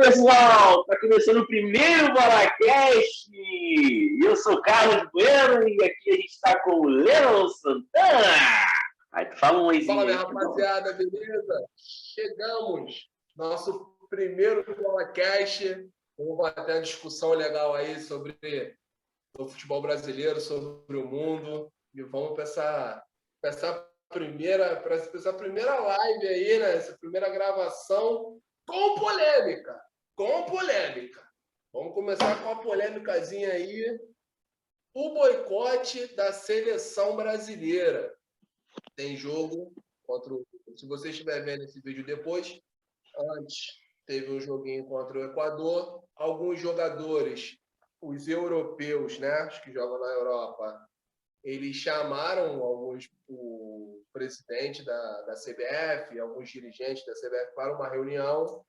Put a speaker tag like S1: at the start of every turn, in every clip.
S1: pessoal! Está começando o primeiro BolaCast! Eu sou o Carlos Bueno e aqui a gente está com o Lennon Santana. Aí tu fala um oizinho.
S2: Fala, minha rapaziada, beleza? Chegamos, nosso primeiro BolaCast. Vamos bater uma discussão legal aí sobre o futebol brasileiro, sobre o mundo. E vamos para essa primeira live aí, né? Essa primeira gravação com polêmica. Com polêmica. Vamos começar com uma polêmicazinha aí. O boicote da seleção brasileira. Tem jogo contra o... Se você estiver vendo esse vídeo depois, antes teve um joguinho contra o Equador. Alguns jogadores, os europeus, né, os que jogam na Europa, eles chamaram o presidente da CBF, alguns dirigentes da CBF para uma reunião.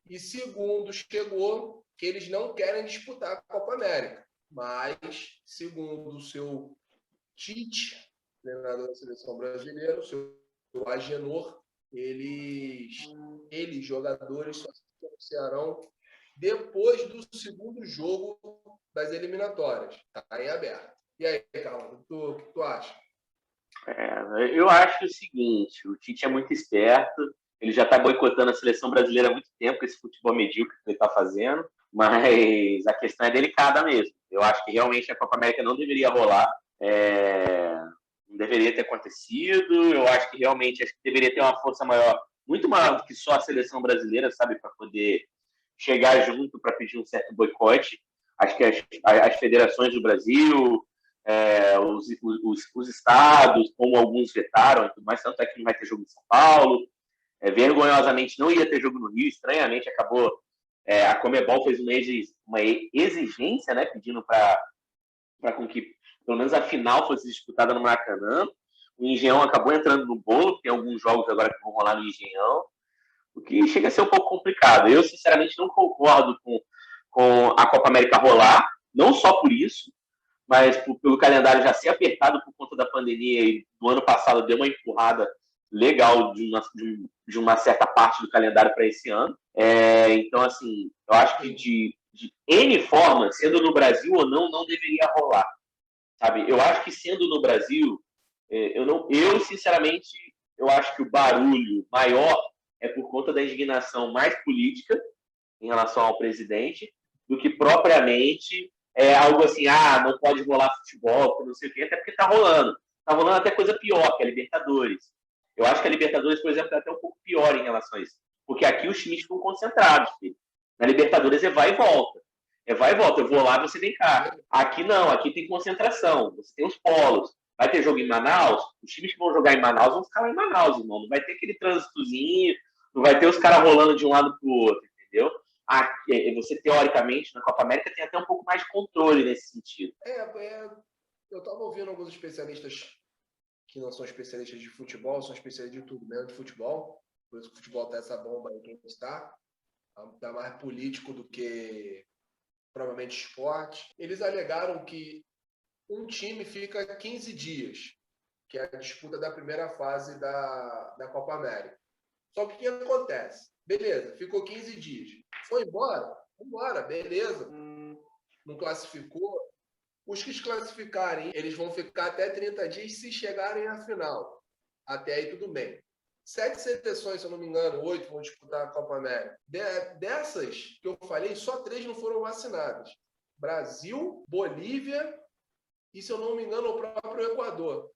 S2: E segundo chegou que eles não querem disputar a Copa América. Mas, segundo o seu Tite, treinador da seleção brasileira, o seu Agenor, eles jogadores, só se anunciarão depois do segundo jogo das eliminatórias. Está em aberto. E aí, Carlos, o que tu acha?
S1: Eu acho o seguinte, o Tite é muito esperto, ele já está boicotando a seleção brasileira há muito tempo, com esse futebol medíocre que ele está fazendo, mas a questão é delicada mesmo. Eu acho que realmente a Copa América não deveria rolar, não deveria ter acontecido. Eu acho que realmente deveria ter uma força maior, muito maior do que só a seleção brasileira, sabe, para poder chegar junto para pedir um certo boicote. Acho que as federações do Brasil, os estados, como alguns vetaram, mas tanto é que não vai ter jogo em São Paulo. Vergonhosamente não ia ter jogo no Rio, estranhamente acabou. A Conmebol fez uma exigência, né, pedindo para com que pelo menos a final fosse disputada no Maracanã. O Engenhão acabou entrando no bolo, tem alguns jogos agora que vão rolar no Engenhão, o que chega a ser um pouco complicado. Eu, sinceramente, não concordo com a Copa América rolar, não só por isso, mas pelo calendário já ser apertado por conta da pandemia e do ano passado deu uma empurrada legal de uma certa parte do calendário para esse ano. Então, assim, eu acho que de N formas, sendo no Brasil ou não deveria rolar. Sabe? Eu acho que sendo no Brasil, eu sinceramente, eu acho que o barulho maior é por conta da indignação mais política em relação ao presidente do que propriamente algo assim, não pode rolar futebol, não sei o quê, até porque está rolando. Está rolando até coisa pior, que a Libertadores. Eu acho que a Libertadores, por exemplo, é até um pouco pior em relação a isso. Porque aqui os times ficam concentrados, filho. Na Libertadores é vai e volta. Vai e volta, eu vou lá, você vem cá. Aqui não, aqui tem concentração, você tem os polos. Vai ter jogo em Manaus, os times que vão jogar em Manaus vão ficar lá em Manaus, irmão. Não vai ter aquele trânsitozinho, não vai ter os caras rolando de um lado pro outro, entendeu? Você, teoricamente, na Copa América tem até um pouco mais de controle nesse sentido.
S2: Eu estava ouvindo alguns especialistas que não são especialistas de futebol, são especialistas de tudo, menos de futebol. Por isso que o futebol tá essa bomba aí que a gente está. Tá mais político do que provavelmente esporte. Eles alegaram que um time fica 15 dias, que é a disputa da primeira fase da Copa América. Só que o que acontece? Beleza, ficou 15 dias. Foi embora? Embora, beleza. Não classificou. Os que se classificarem, eles vão ficar até 30 dias se chegarem à final. Até aí tudo bem. 7 seleções, se eu não me engano, 8 vão disputar a Copa América. Dessas que eu falei, só 3 não foram vacinadas. Brasil, Bolívia e, se eu não me engano, o próprio Equador.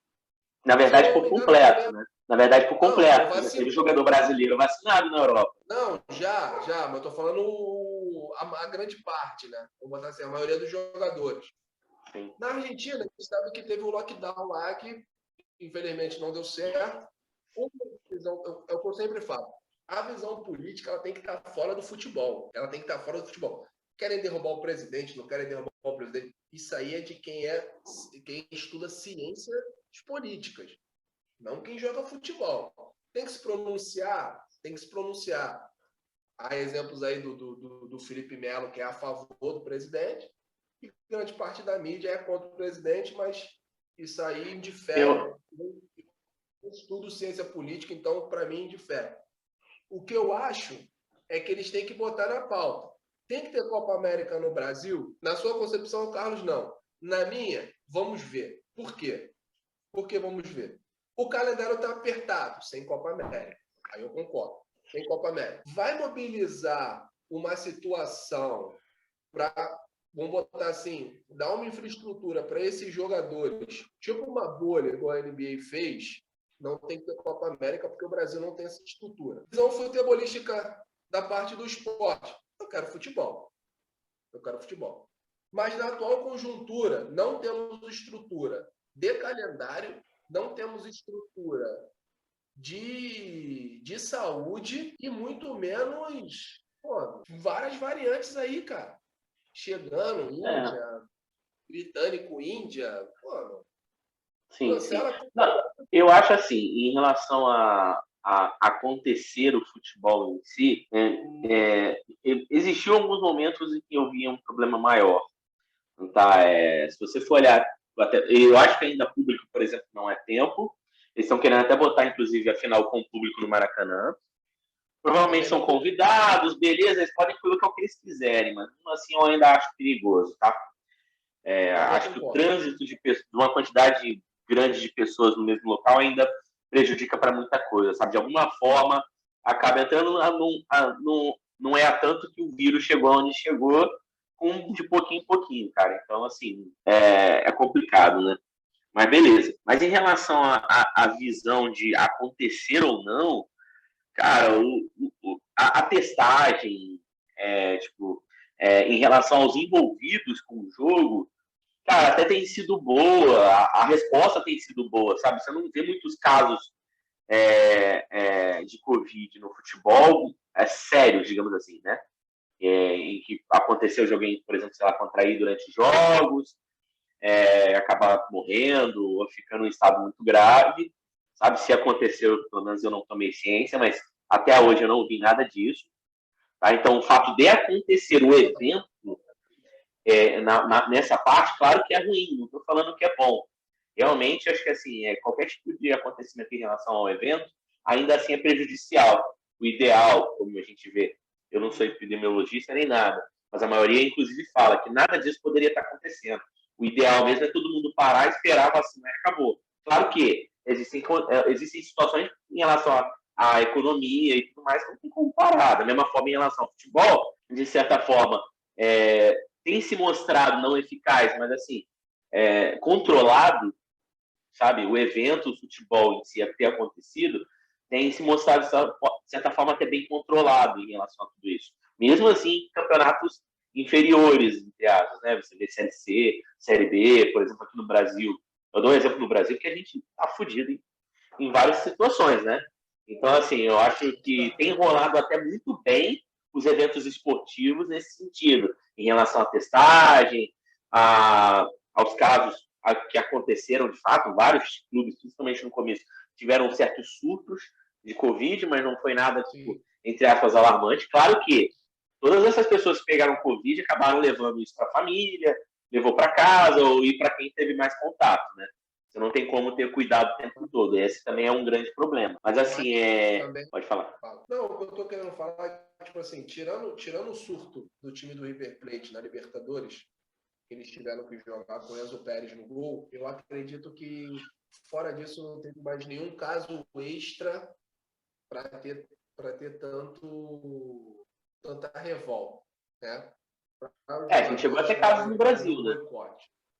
S1: Na verdade, por completo, né? Na verdade, por completo. Não, teve jogador brasileiro vacinado na Europa.
S2: Não, já, mas eu tô falando a grande parte, né? Vou botar assim, a maioria dos jogadores. Sim. Na Argentina, a gente sabe que teve um lockdown lá que, infelizmente, não deu certo. É o que eu sempre falo. A visão política ela tem que estar fora do futebol. Ela tem que estar fora do futebol. Querem derrubar o presidente, não querem derrubar o presidente. Isso aí é de quem estuda ciências políticas, não quem joga futebol. Tem que se pronunciar, Há exemplos aí do Felipe Melo, que é a favor do presidente, e grande parte da mídia é contra o presidente, mas isso aí indifere. Eu estudo ciência política, então, para mim, indifere. O que eu acho é que eles têm que botar na pauta. Tem que ter Copa América no Brasil? Na sua concepção, Carlos, não. Na minha, vamos ver. Por quê? Porque vamos ver. O calendário está apertado, sem Copa América. Aí eu concordo. Sem Copa América. Vai mobilizar uma situação para, vamos botar assim, dar uma infraestrutura para esses jogadores, tipo uma bolha, igual a NBA fez, não tem que ter Copa América, porque o Brasil não tem essa estrutura. Visão futebolística da parte do esporte. Eu quero futebol. Mas na atual conjuntura, não temos estrutura de calendário, não temos estrutura de saúde e muito menos várias variantes aí, cara. Chegando, Índia, britânico, Índia,
S1: Sim. Não, eu acho assim, em relação a acontecer o futebol em si, existiu alguns momentos em que eu via um problema maior. Tá? Se você for olhar, eu acho que ainda público, por exemplo, não é tempo. Eles estão querendo até botar, inclusive, a final com o público no Maracanã. Provavelmente são convidados, beleza, eles podem colocar o que eles quiserem, mas assim eu ainda acho perigoso, tá? Acho que o trânsito de uma quantidade grande de pessoas no mesmo local ainda prejudica para muita coisa, sabe? De alguma forma, acaba entrando, não é a tanto que o vírus chegou onde chegou, de pouquinho em pouquinho, cara. Então, assim, é complicado, né? Mas beleza. Mas em relação à visão de acontecer ou não, cara, a testagem, em relação aos envolvidos com o jogo, cara, até tem sido boa, a resposta tem sido boa, sabe? Você não vê muitos casos de Covid no futebol, sérios, digamos assim, né? Em que aconteceu de alguém, por exemplo, sei lá, contrair durante jogos, acabar morrendo ou ficando em estado muito grave, sabe? Se aconteceu, pelo menos eu não tomei ciência, mas até hoje eu não vi nada disso. Tá? Então, o fato de acontecer o evento nessa parte, claro que é ruim, não estou falando que é bom. Realmente, acho que assim, qualquer tipo de acontecimento em relação ao evento, ainda assim é prejudicial. O ideal, como a gente vê, eu não sou epidemiologista nem nada, mas a maioria, inclusive, fala que nada disso poderia estar acontecendo. O ideal mesmo é todo mundo parar, esperar a vacina e acabou. Claro que existem situações em relação à economia e tudo mais que não tem como parar. Da mesma forma, em relação ao futebol, de certa forma, tem se mostrado não eficaz, mas assim, controlado, sabe? O evento, o futebol em si, a ter acontecido, tem se mostrado, de certa forma, até bem controlado em relação a tudo isso. Mesmo assim, campeonatos inferiores, entre aspas, né? Você vê Série C, Série B, por exemplo, aqui no Brasil. Eu dou um exemplo no Brasil que a gente tá fudido em várias situações, né? Então, assim, eu acho que tem rolado até muito bem os eventos esportivos nesse sentido, em relação à testagem, aos casos que aconteceram de fato, vários clubes, principalmente no começo, tiveram certos surtos de Covid, mas não foi nada, tipo, entre aspas, alarmante. Claro que todas essas pessoas que pegaram Covid acabaram levando isso para a família, levou para casa ou ir para quem teve mais contato, né? Você não tem como ter cuidado o tempo todo. Esse também é um grande problema. Mas assim, pode falar.
S2: Não, o que eu estou querendo falar é, tipo assim, tirando o surto do time do River Plate na Libertadores, que eles tiveram que jogar com Enzo Pérez no gol, eu acredito que fora disso não teve mais nenhum caso extra para ter tanta revolta, né?
S1: A gente chegou a ter casos no Brasil, né?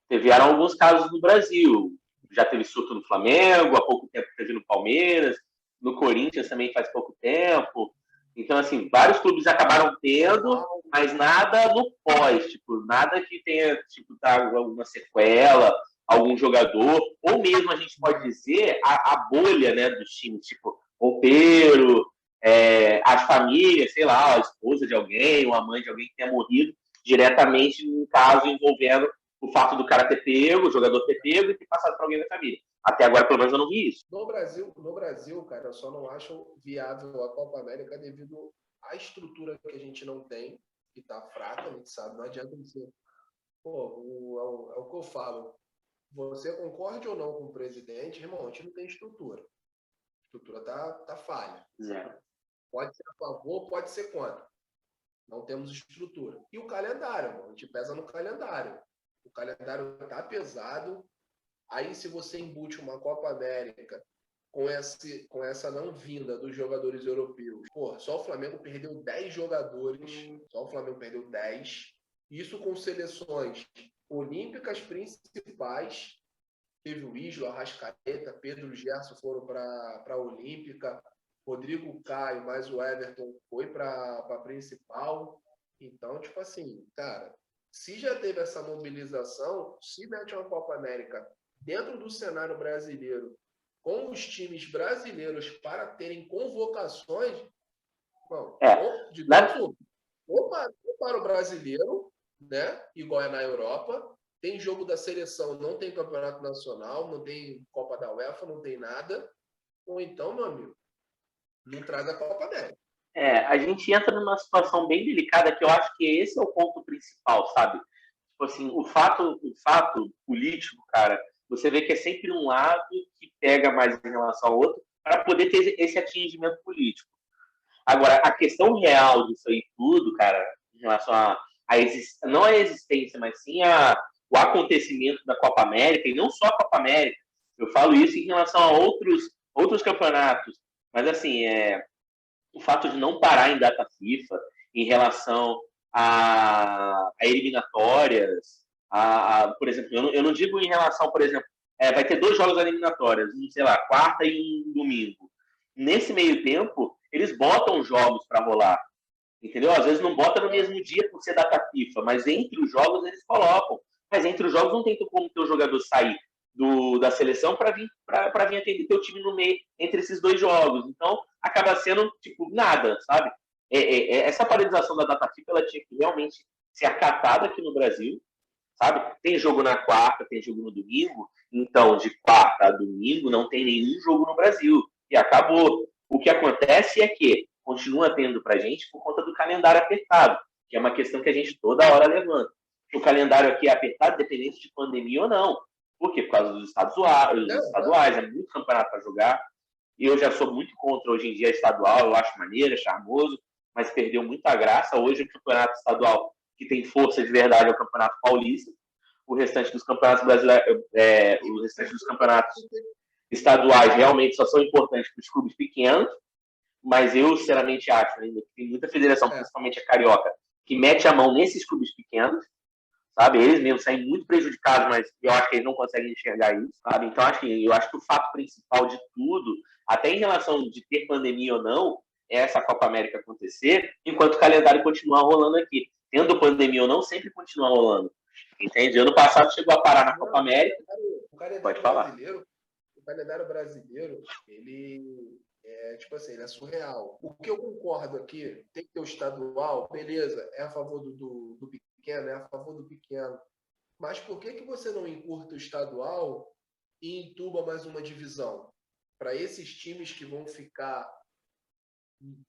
S1: Vieram alguns casos no Brasil. Já teve surto no Flamengo, há pouco tempo teve no Palmeiras, no Corinthians também faz pouco tempo. Então, assim, vários clubes acabaram tendo, mas nada no pós, tipo, nada que tenha, tipo, alguma sequela, algum jogador, ou mesmo a gente pode dizer a bolha, né, dos times, tipo, roupeiro, as famílias, sei lá, a esposa de alguém, ou a mãe de alguém que tenha morrido diretamente num caso envolvendo o fato do cara ter pego, o jogador ter pego e ter passado para alguém da família. Até agora, pelo menos, eu não vi isso.
S2: No Brasil, cara, eu só não acho viável a Copa América devido à estrutura que a gente não tem, que tá fraca, a gente sabe, não adianta dizer. Pô, é o que eu falo. Você concorde ou não com o presidente, irmão, a gente não tem estrutura. A estrutura tá falha.
S1: Zero.
S2: Pode ser a favor, pode ser contra. Não temos estrutura. E o calendário, mano, a gente pesa no calendário. O calendário tá pesado. Aí, se você embute uma Copa América com essa não vinda dos jogadores europeus, porra, só o Flamengo perdeu 10 jogadores. Só o Flamengo perdeu 10. Isso com seleções olímpicas principais. Teve o Isla, Arrascaeta, Pedro Gerson foram para a Olímpica. Rodrigo Caio, mais o Everton foi para a principal. Então, tipo assim, cara, se já teve essa mobilização, se mete uma Copa América dentro do cenário brasileiro, com os times brasileiros para terem convocações, bom, de tanto ou para o brasileiro, né, igual é na Europa, tem jogo da seleção, não tem campeonato nacional, não tem Copa da UEFA, não tem nada, ou então, meu amigo, não traz a Copa América.
S1: A gente entra numa situação bem delicada que eu acho que esse é o ponto principal, sabe? Tipo assim, o fato político, cara, você vê que é sempre um lado que pega mais em relação ao outro para poder ter esse atingimento político. Agora, a questão real disso aí tudo, cara, em relação não a existência, mas sim o acontecimento da Copa América, e não só a Copa América, eu falo isso em relação a outros campeonatos, mas assim, o fato de não parar em data FIFA em relação a eliminatórias, por exemplo, eu não digo em relação, por exemplo, vai ter 2 jogos eliminatórias, sei lá, quarta e um domingo. Nesse meio tempo, eles botam jogos para rolar, entendeu? Às vezes não bota no mesmo dia por ser data FIFA, mas entre os jogos eles colocam. Mas entre os jogos não tem como ter o jogador sair da seleção para vir atender teu time no meio entre esses 2 jogos. Então acaba sendo tipo nada, sabe? Essa paralisação da data FIFA ela tinha que realmente ser acatada aqui no Brasil, sabe? Tem jogo na quarta, tem jogo no domingo, então de quarta a domingo não tem nenhum jogo no Brasil e acabou. O que acontece é que continua tendo pra gente por conta do calendário apertado, que é uma questão que a gente toda hora levanta. O calendário aqui é apertado, dependente de pandemia ou não. Por quê? Por causa dos estaduais, é muito campeonato para jogar. E eu já sou muito contra hoje em dia estadual, eu acho maneiro, é charmoso, mas perdeu muita graça. Hoje o campeonato estadual que tem força de verdade é o Campeonato Paulista. O restante dos campeonatos brasileiros, o restante dos campeonatos estaduais realmente só são importantes para os clubes pequenos, mas eu sinceramente acho ainda que tem muita federação, principalmente a carioca, que mete a mão nesses clubes pequenos, sabe? Eles mesmos saem muito prejudicados, mas eu acho que eles não conseguem enxergar isso, sabe? Então, eu acho que o fato principal de tudo, até em relação de ter pandemia ou não, é essa Copa América acontecer, enquanto o calendário continuar rolando aqui. Tendo pandemia ou não, sempre continua rolando. Entende? Ano passado chegou a parar na Copa América. Pode falar.
S2: O calendário brasileiro, ele tipo assim, ele é surreal. O que eu concordo aqui, tem que ter o estadual, beleza, é a favor do pequeno, é a favor do pequeno. Mas por que você não encurta o estadual e entuba mais uma divisão? Para esses times que vão ficar,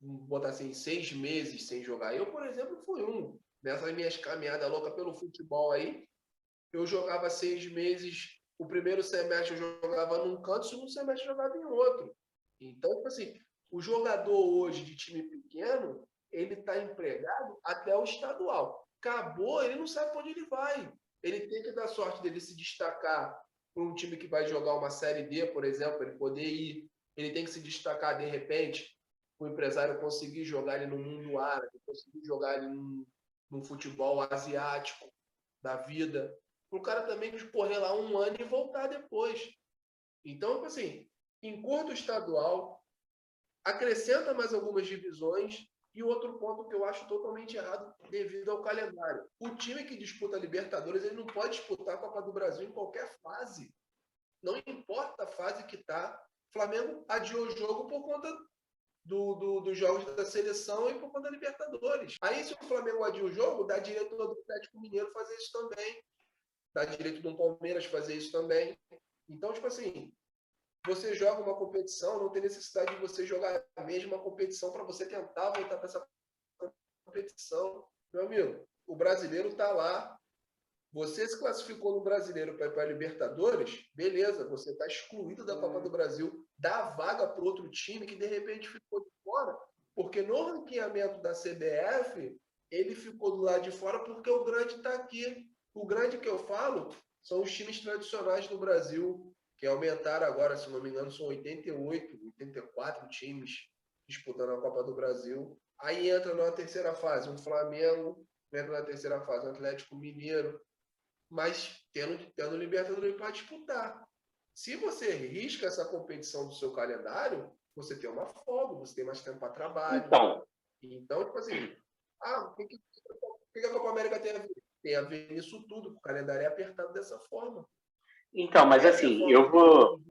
S2: vou botar assim, 6 meses sem jogar. Eu, por exemplo, fui um. Nessas minhas caminhadas loucas pelo futebol aí, eu jogava 6 meses, o primeiro semestre eu jogava num canto, o segundo semestre eu jogava em outro. Então, tipo assim, o jogador hoje de time pequeno, ele está empregado até o estadual. Acabou, ele não sabe para onde ele vai. Ele tem que dar sorte dele se destacar para um time que vai jogar uma Série D, por exemplo, ele poder ir. Ele tem que se destacar, de repente, o empresário conseguir jogar ele no mundo árabe, conseguir jogar ele num futebol asiático da vida. Para o cara também correr lá um ano e voltar depois. Então, assim, encurta o estadual, acrescenta mais algumas divisões e outro ponto que eu acho totalmente errado devido ao calendário. O time que disputa a Libertadores, ele não pode disputar a Copa do Brasil em qualquer fase. Não importa a fase que está. Flamengo adiou o jogo por conta dos jogos da seleção e por conta da Libertadores. Aí, se o Flamengo adia o jogo, dá direito do Atlético Mineiro fazer isso também. Dá direito do Palmeiras fazer isso também. Então, tipo assim, você joga uma competição, não tem necessidade de você jogar a mesma competição para você tentar voltar para essa competição. Meu amigo, o brasileiro está lá. Você se classificou no brasileiro para a Libertadores, beleza, você está excluído da Copa do Brasil, dá vaga para outro time que de repente ficou de fora, Porque no ranqueamento da CBF, ele ficou do lado de fora porque o grande está aqui. O grande que eu falo são os times tradicionais do Brasil, que aumentaram agora, se não me engano, são 88, 84 times disputando a Copa do Brasil. Aí entra na terceira fase um Flamengo, entra na terceira fase um Atlético Mineiro, mas tendo Libertadores para disputar. Se você risca essa competição do seu calendário, você tem uma folga, você tem mais tempo para trabalho. Então, tipo assim, o que a Copa América tem a ver? Tem a ver nisso tudo, o calendário é apertado dessa forma.
S1: Então, mas assim, eu vou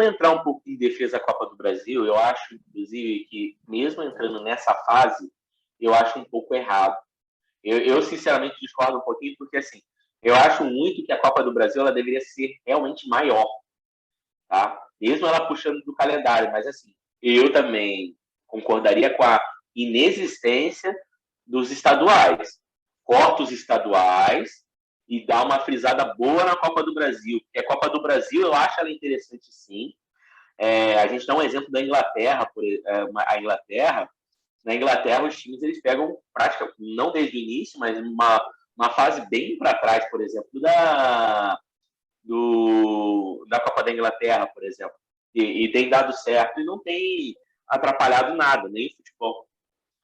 S1: entrar um pouco em defesa da Copa do Brasil. Eu acho, inclusive, que mesmo entrando nessa fase, eu acho um pouco errado. Eu sinceramente discordo um pouquinho, porque assim, eu acho muito que a Copa do Brasil ela deveria ser realmente maior, tá? Mesmo ela puxando do calendário, mas assim, eu também concordaria com a inexistência dos estaduais. Corta os estaduais e dá uma frisada boa na Copa do Brasil, porque a Copa do Brasil eu acho ela interessante sim. A gente dá um exemplo da Inglaterra, a Inglaterra, na Inglaterra os times eles pegam praticamente, não desde o início, mas uma fase bem para trás, por exemplo, da Copa da Inglaterra, por exemplo, e tem dado certo e não tem atrapalhado nada, nem o futebol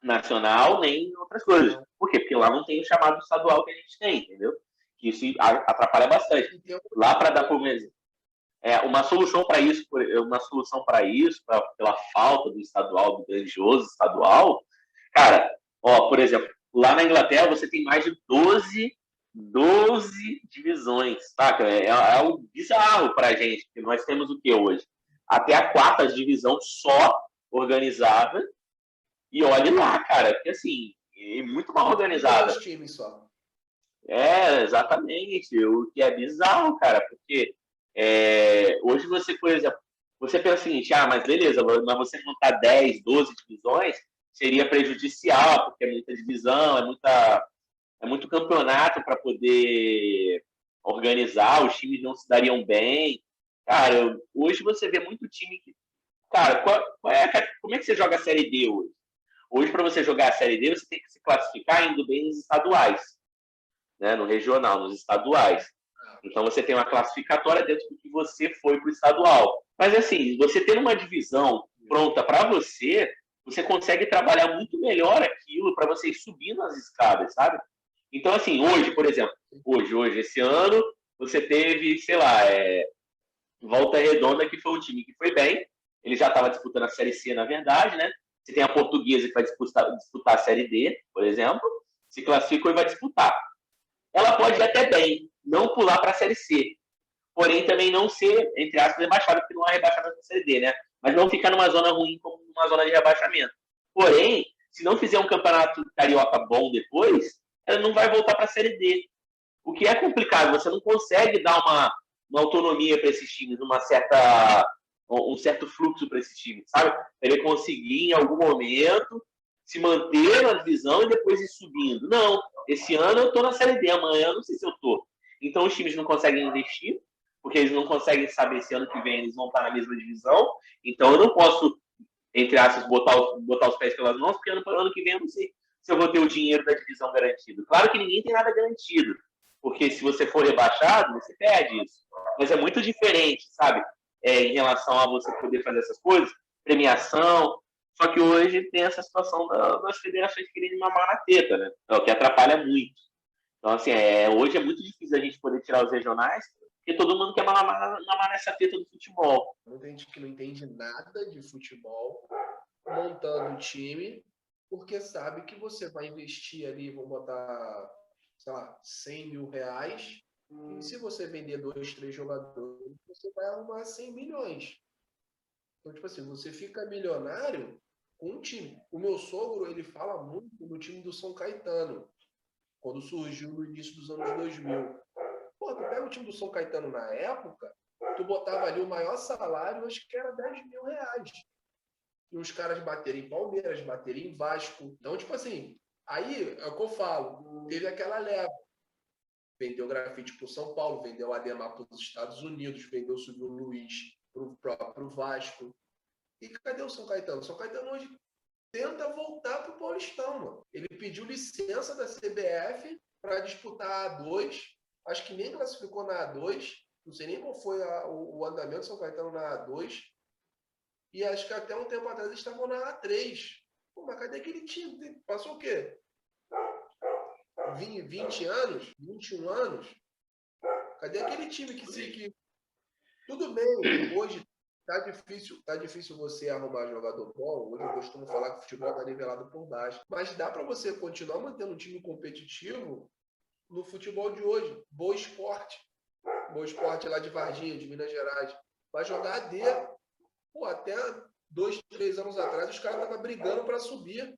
S1: nacional, nem outras coisas. Por quê? Porque lá não tem o chamado estadual que a gente tem, entendeu? Que isso atrapalha bastante. Lá para dar por exemplo, uma solução para isso, pela falta do estadual, do grandioso estadual, cara, por exemplo, lá na Inglaterra você tem mais de 12 divisões, saca? É algo bizarro pra gente, porque nós temos o que hoje? Até a quarta divisão só organizada, e olhe lá, cara, porque assim, é muito mal organizada.
S2: Dois times só.
S1: Exatamente, o que é bizarro, cara, porque hoje você, por exemplo, você pensa o seguinte, mas beleza, mas você montar 10, 12 divisões seria prejudicial, porque é muita divisão, é muito campeonato para poder organizar, os times não se dariam bem. Cara, hoje você vê muito time que. Cara, como é que você joga a Série D hoje? Hoje, para você jogar a Série D, você tem que se classificar indo bem nos estaduais, né? No regional, nos estaduais. Então você tem uma classificatória dentro do que você foi para o estadual. Mas assim, você tendo uma divisão pronta para você, você consegue trabalhar muito melhor aquilo para você ir subindo as escadas, sabe? Então, assim, hoje, por exemplo, esse ano, você teve, sei lá, Volta Redonda, que foi um time que foi bem. Ele já estava disputando a Série C, na verdade, né? Você tem a Portuguesa que vai disputar a Série D, por exemplo, se classificou e vai disputar. Ela pode ir até bem, não pular para a Série C, porém também não ser, entre aspas, rebaixada, porque não há rebaixamento na Série D, né? Mas não ficar numa zona ruim como numa zona de rebaixamento. Porém, se não fizer um campeonato carioca bom depois, ela não vai voltar para a Série D. O que é complicado, você não consegue dar uma autonomia para esses times, um certo fluxo para esses times, sabe? Ele conseguir, em algum momento, se manter na divisão e depois ir subindo. Não, esse ano eu estou na Série D, amanhã eu não sei se eu estou. Então os times não conseguem investir, porque eles não conseguem saber se ano que vem eles vão estar na mesma divisão. Então eu não posso, entre aspas, botar os pés pelas mãos, porque ano que vem eu não sei se eu vou ter o dinheiro da divisão garantido. Claro que ninguém tem nada garantido, porque se você for rebaixado, você perde isso. Mas é muito diferente, sabe? Em relação a você poder fazer essas coisas, premiação. Só que hoje tem essa situação das federações querendo mamar na teta, né? É o que atrapalha muito. Então, assim, hoje é muito difícil a gente poder tirar os regionais, porque todo mundo quer mamar nessa teta do futebol.
S2: Muita gente que não entende nada de futebol, montando o time, porque sabe que você vai investir ali, vou botar, sei lá, 100 mil reais, e se você vender 2, 3 jogadores, você vai arrumar 100 milhões. Então, tipo assim, você fica milionário com um time. O meu sogro, ele fala muito no time do São Caetano, quando surgiu no início dos anos 2000. Pô, tu pega o time do São Caetano na época, tu botava ali o maior salário, acho que era 10 mil reais. E os caras baterem em Palmeiras, baterem em Vasco. Então, tipo assim, aí é o que eu falo, teve aquela leva. Vendeu grafite para o São Paulo, vendeu Ademar para os Estados Unidos, vendeu o Silvio Luiz para o próprio Vasco. E cadê o São Caetano? O São Caetano hoje tenta voltar para o Paulistão, mano. Ele pediu licença da CBF para disputar a A2, acho que nem classificou na A2, não sei nem qual foi o andamento do São Caetano na A2, e acho que até um tempo atrás eles estavam na A3. Pô, mas cadê aquele time? Passou o quê? 20 anos? 21 anos? Cadê aquele time que... Tudo bem, hoje tá difícil você arrumar jogador bom. Hoje eu costumo falar que o futebol tá nivelado por baixo. Mas dá para você continuar mantendo um time competitivo no futebol de hoje. Boa Esporte lá de Varginha, de Minas Gerais. Vai jogar AD. Pô, até 2, 3 anos atrás os caras estavam brigando para subir.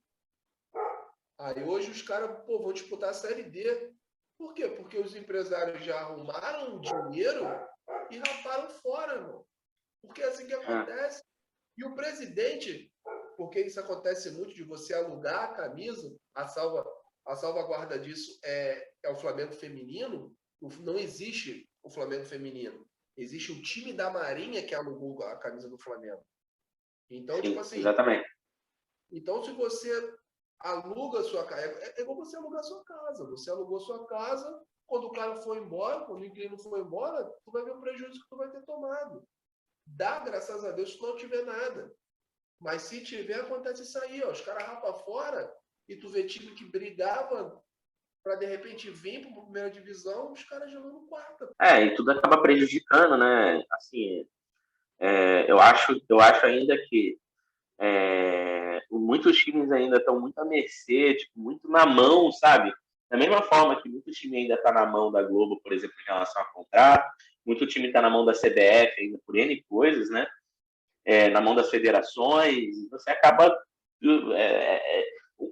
S2: Aí hoje os caras vão disputar a Série D. Por quê? Porque os empresários já arrumaram o dinheiro e raparam fora, irmão. Porque é assim que acontece. E o presidente, porque isso acontece muito de você alugar a camisa, a salvaguarda disso é o Flamengo feminino. Não existe o Flamengo feminino. Existe o time da Marinha que alugou a camisa do Flamengo. Então,
S1: Sim,
S2: tipo assim...
S1: Exatamente.
S2: Então, se você aluga a sua casa... É igual você alugar a sua casa. Você alugou a sua casa, quando o cara for embora, quando o inquilino for embora, tu vai ver o prejuízo que tu vai ter tomado. Dá, graças a Deus, se não tiver nada. Mas se tiver, acontece isso aí, ó. Os caras rapam fora e tu vê time que brigava para de repente vir para a primeira divisão, os caras jogando quarta.
S1: E tudo acaba prejudicando, né? Assim, eu acho ainda que muitos times ainda estão muito à mercê, tipo, muito na mão, sabe? Da mesma forma que muito time ainda está na mão da Globo, por exemplo, em relação a contrato, muito time está na mão da CBF ainda por N coisas, né? Na mão das federações, você acaba...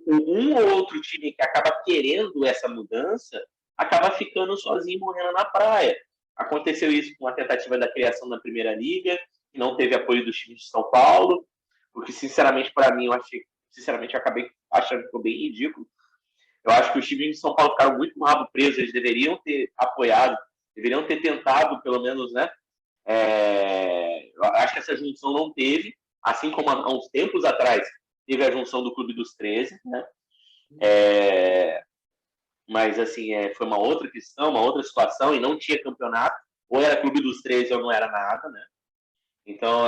S1: um ou outro time que acaba querendo essa mudança acaba ficando sozinho, morrendo na praia. Aconteceu isso com a tentativa da criação da Primeira Liga, que não teve apoio dos times de São Paulo, o que, sinceramente, para mim, eu acabei achando que ficou bem ridículo. Eu acho que os times de São Paulo ficaram muito no rabo preso, eles deveriam ter apoiado, deveriam ter tentado, pelo menos, né? Eu acho que essa junção não teve, assim como há uns tempos atrás teve a junção do Clube dos 13, né? Mas, assim, foi uma outra questão, uma outra situação, e não tinha campeonato, ou era Clube dos 13 ou não era nada, né? Então,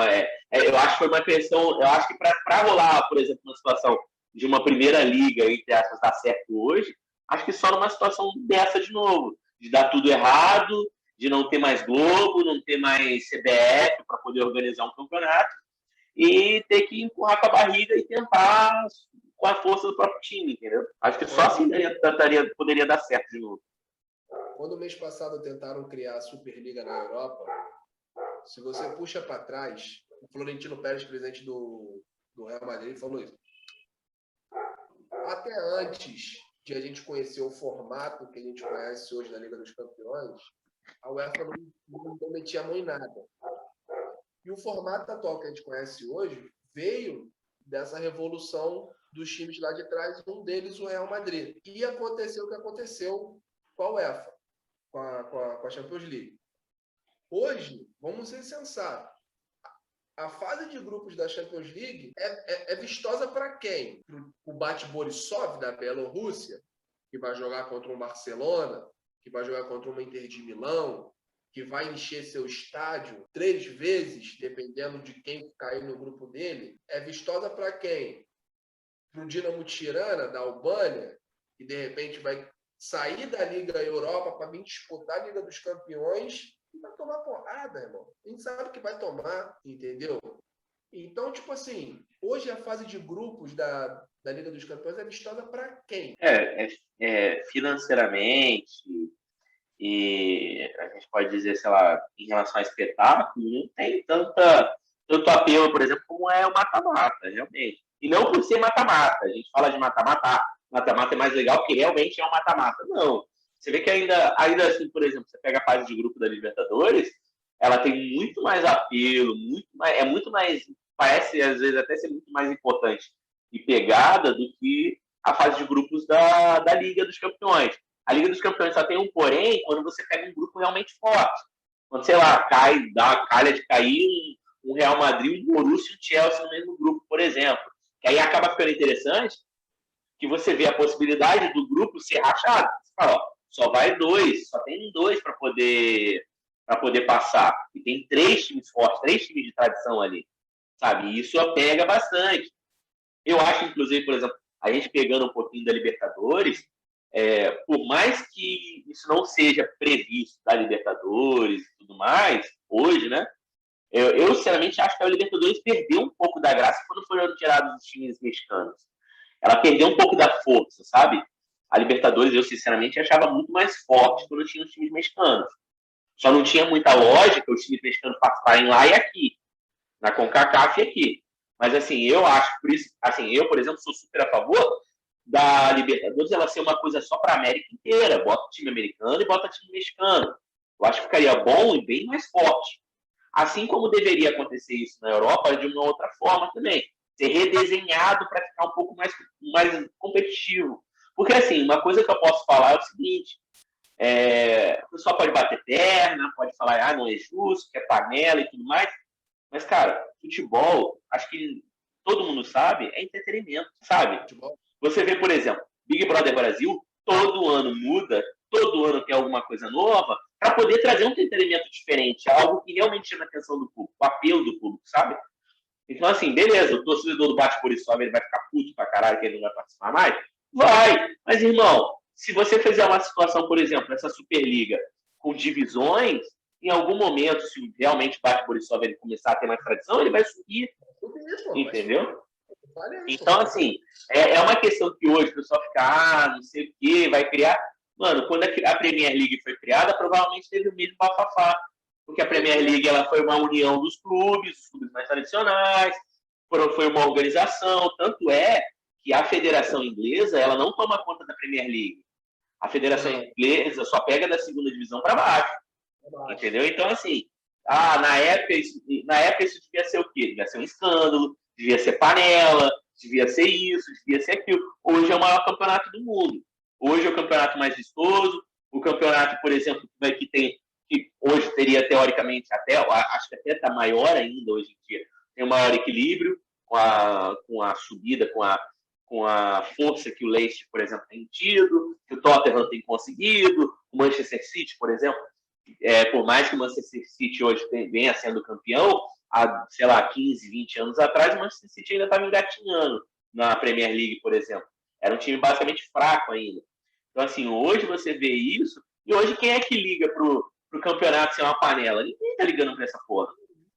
S1: eu acho que foi uma questão, eu acho que para rolar, por exemplo, uma situação de uma primeira liga, entre aspas, dar certo hoje, acho que só numa situação dessa de novo, de dar tudo errado, de não ter mais Globo, não ter mais CBF para poder organizar um campeonato, e ter que empurrar com a barriga e tentar com a força do próprio time, entendeu? Acho que só assim poderia dar certo de novo.
S2: Quando mês passado tentaram criar a Superliga na Europa, se você puxa para trás, o Florentino Pérez, presidente do Real Madrid, falou isso. Até antes de a gente conhecer o formato que a gente conhece hoje da Liga dos Campeões, a UEFA não metia a mão em nada. E o formato atual que a gente conhece hoje veio dessa revolução dos times lá de trás, um deles o Real Madrid. E aconteceu o que aconteceu com a UEFA, com a Champions League. Hoje, vamos ser sensatos, a fase de grupos da Champions League é vistosa para quem? O Bate-Borisov da Bielorrússia, que vai jogar contra um Barcelona, que vai jogar contra uma Inter de Milão, que vai encher seu estádio 3 vezes, dependendo de quem cair no grupo dele. É vistosa para quem? Para o Dinamo Tirana, da Albânia, que de repente vai sair da Liga Europa para vir disputar a Liga dos Campeões e vai tomar porrada, irmão. A gente sabe que vai tomar, entendeu? Então, tipo assim, hoje a fase de grupos da Liga dos Campeões é vistosa para quem?
S1: Financeiramente, e a gente pode dizer, sei lá, em relação a espetáculo, não tem tanto apelo, por exemplo, como é o mata-mata, realmente. E não por ser mata-mata. A gente fala de mata-mata, mata-mata é mais legal porque realmente é um mata-mata. Não. Você vê que ainda assim, por exemplo, você pega a fase de grupo da Libertadores, ela tem muito mais apelo, muito mais, parece às vezes até ser muito mais importante e pegada do que a fase de grupos da Liga dos Campeões. A Liga dos Campeões só tem um porém quando você pega um grupo realmente forte. Quando, sei lá, dá a calha de cair um Real Madrid, um Borussia e um Chelsea no mesmo grupo, por exemplo. Que aí acaba ficando interessante que você vê a possibilidade do grupo ser rachado. Você fala, ó, só vai 2, só tem 2 para poder passar. E tem 3 times fortes, 3 times de tradição ali, sabe? E isso pega bastante. Eu acho, inclusive, por exemplo, a gente pegando um pouquinho da Libertadores, por mais que isso não seja previsto da Libertadores e tudo mais, hoje, né? Eu sinceramente acho que a Libertadores perdeu um pouco da graça quando foram tirados os times mexicanos. Ela perdeu um pouco da força, sabe? A Libertadores, eu sinceramente achava muito mais forte quando tinha os times mexicanos. Só não tinha muita lógica os times mexicanos participarem lá e aqui, na CONCACAF e aqui. Mas assim, eu acho, por isso, assim, eu, por exemplo, sou super a favor da Libertadores ela ser uma coisa só para a América inteira. Bota o time americano e bota o time mexicano. Eu acho que ficaria bom e bem mais forte. Assim como deveria acontecer isso na Europa, de uma outra forma também. Ser redesenhado para ficar um pouco mais competitivo. Porque, assim, uma coisa que eu posso falar é o seguinte: o pessoal pode bater perna, pode falar, não é justo, que é panela e tudo mais. Mas, cara, futebol, acho que todo mundo sabe, é entretenimento, sabe? Você vê, por exemplo, Big Brother Brasil, todo ano muda, todo ano tem alguma coisa nova, para poder trazer um entretenimento diferente, algo que realmente chama a atenção do público, o apelo do público, sabe? Então, assim, beleza, o torcedor do Bate por isso ele vai ficar puto pra caralho que ele não vai participar mais? Vai! Mas, irmão, se você fizer uma situação, por exemplo, nessa Superliga, com divisões, em algum momento, se realmente o Bate por isso ele começar a ter mais tradição, ele vai subir. Entendeu? Então, assim, é uma questão que hoje o pessoal fica, não sei o quê, vai criar. Mano, quando a Premier League foi criada, provavelmente teve o mesmo bafafá. Porque a Premier League ela foi uma união dos clubes, os clubes mais tradicionais, foi uma organização. Tanto é que a Federação Inglesa ela não toma conta da Premier League. A Federação Inglesa só pega da segunda divisão para baixo. Entendeu? Então, assim, na época isso devia ser o quê? Devia ser um escândalo, devia ser panela, devia ser isso, devia ser aquilo. Hoje é o maior campeonato do mundo. Hoje é o campeonato mais vistoso. O campeonato, por exemplo, que hoje teria teoricamente acho que até está maior ainda hoje em dia, tem um maior equilíbrio com a subida, com a força que o Leicester, por exemplo, tem tido, que o Tottenham tem conseguido, o Manchester City, por exemplo, por mais que o Manchester City hoje venha sendo campeão, há, sei lá, 15, 20 anos atrás, o Manchester City ainda estava engatinhando na Premier League, por exemplo. Era um time basicamente fraco ainda. Então, assim, hoje você vê isso, e hoje quem é que liga pro campeonato ser uma panela? Ninguém tá ligando pra essa porra,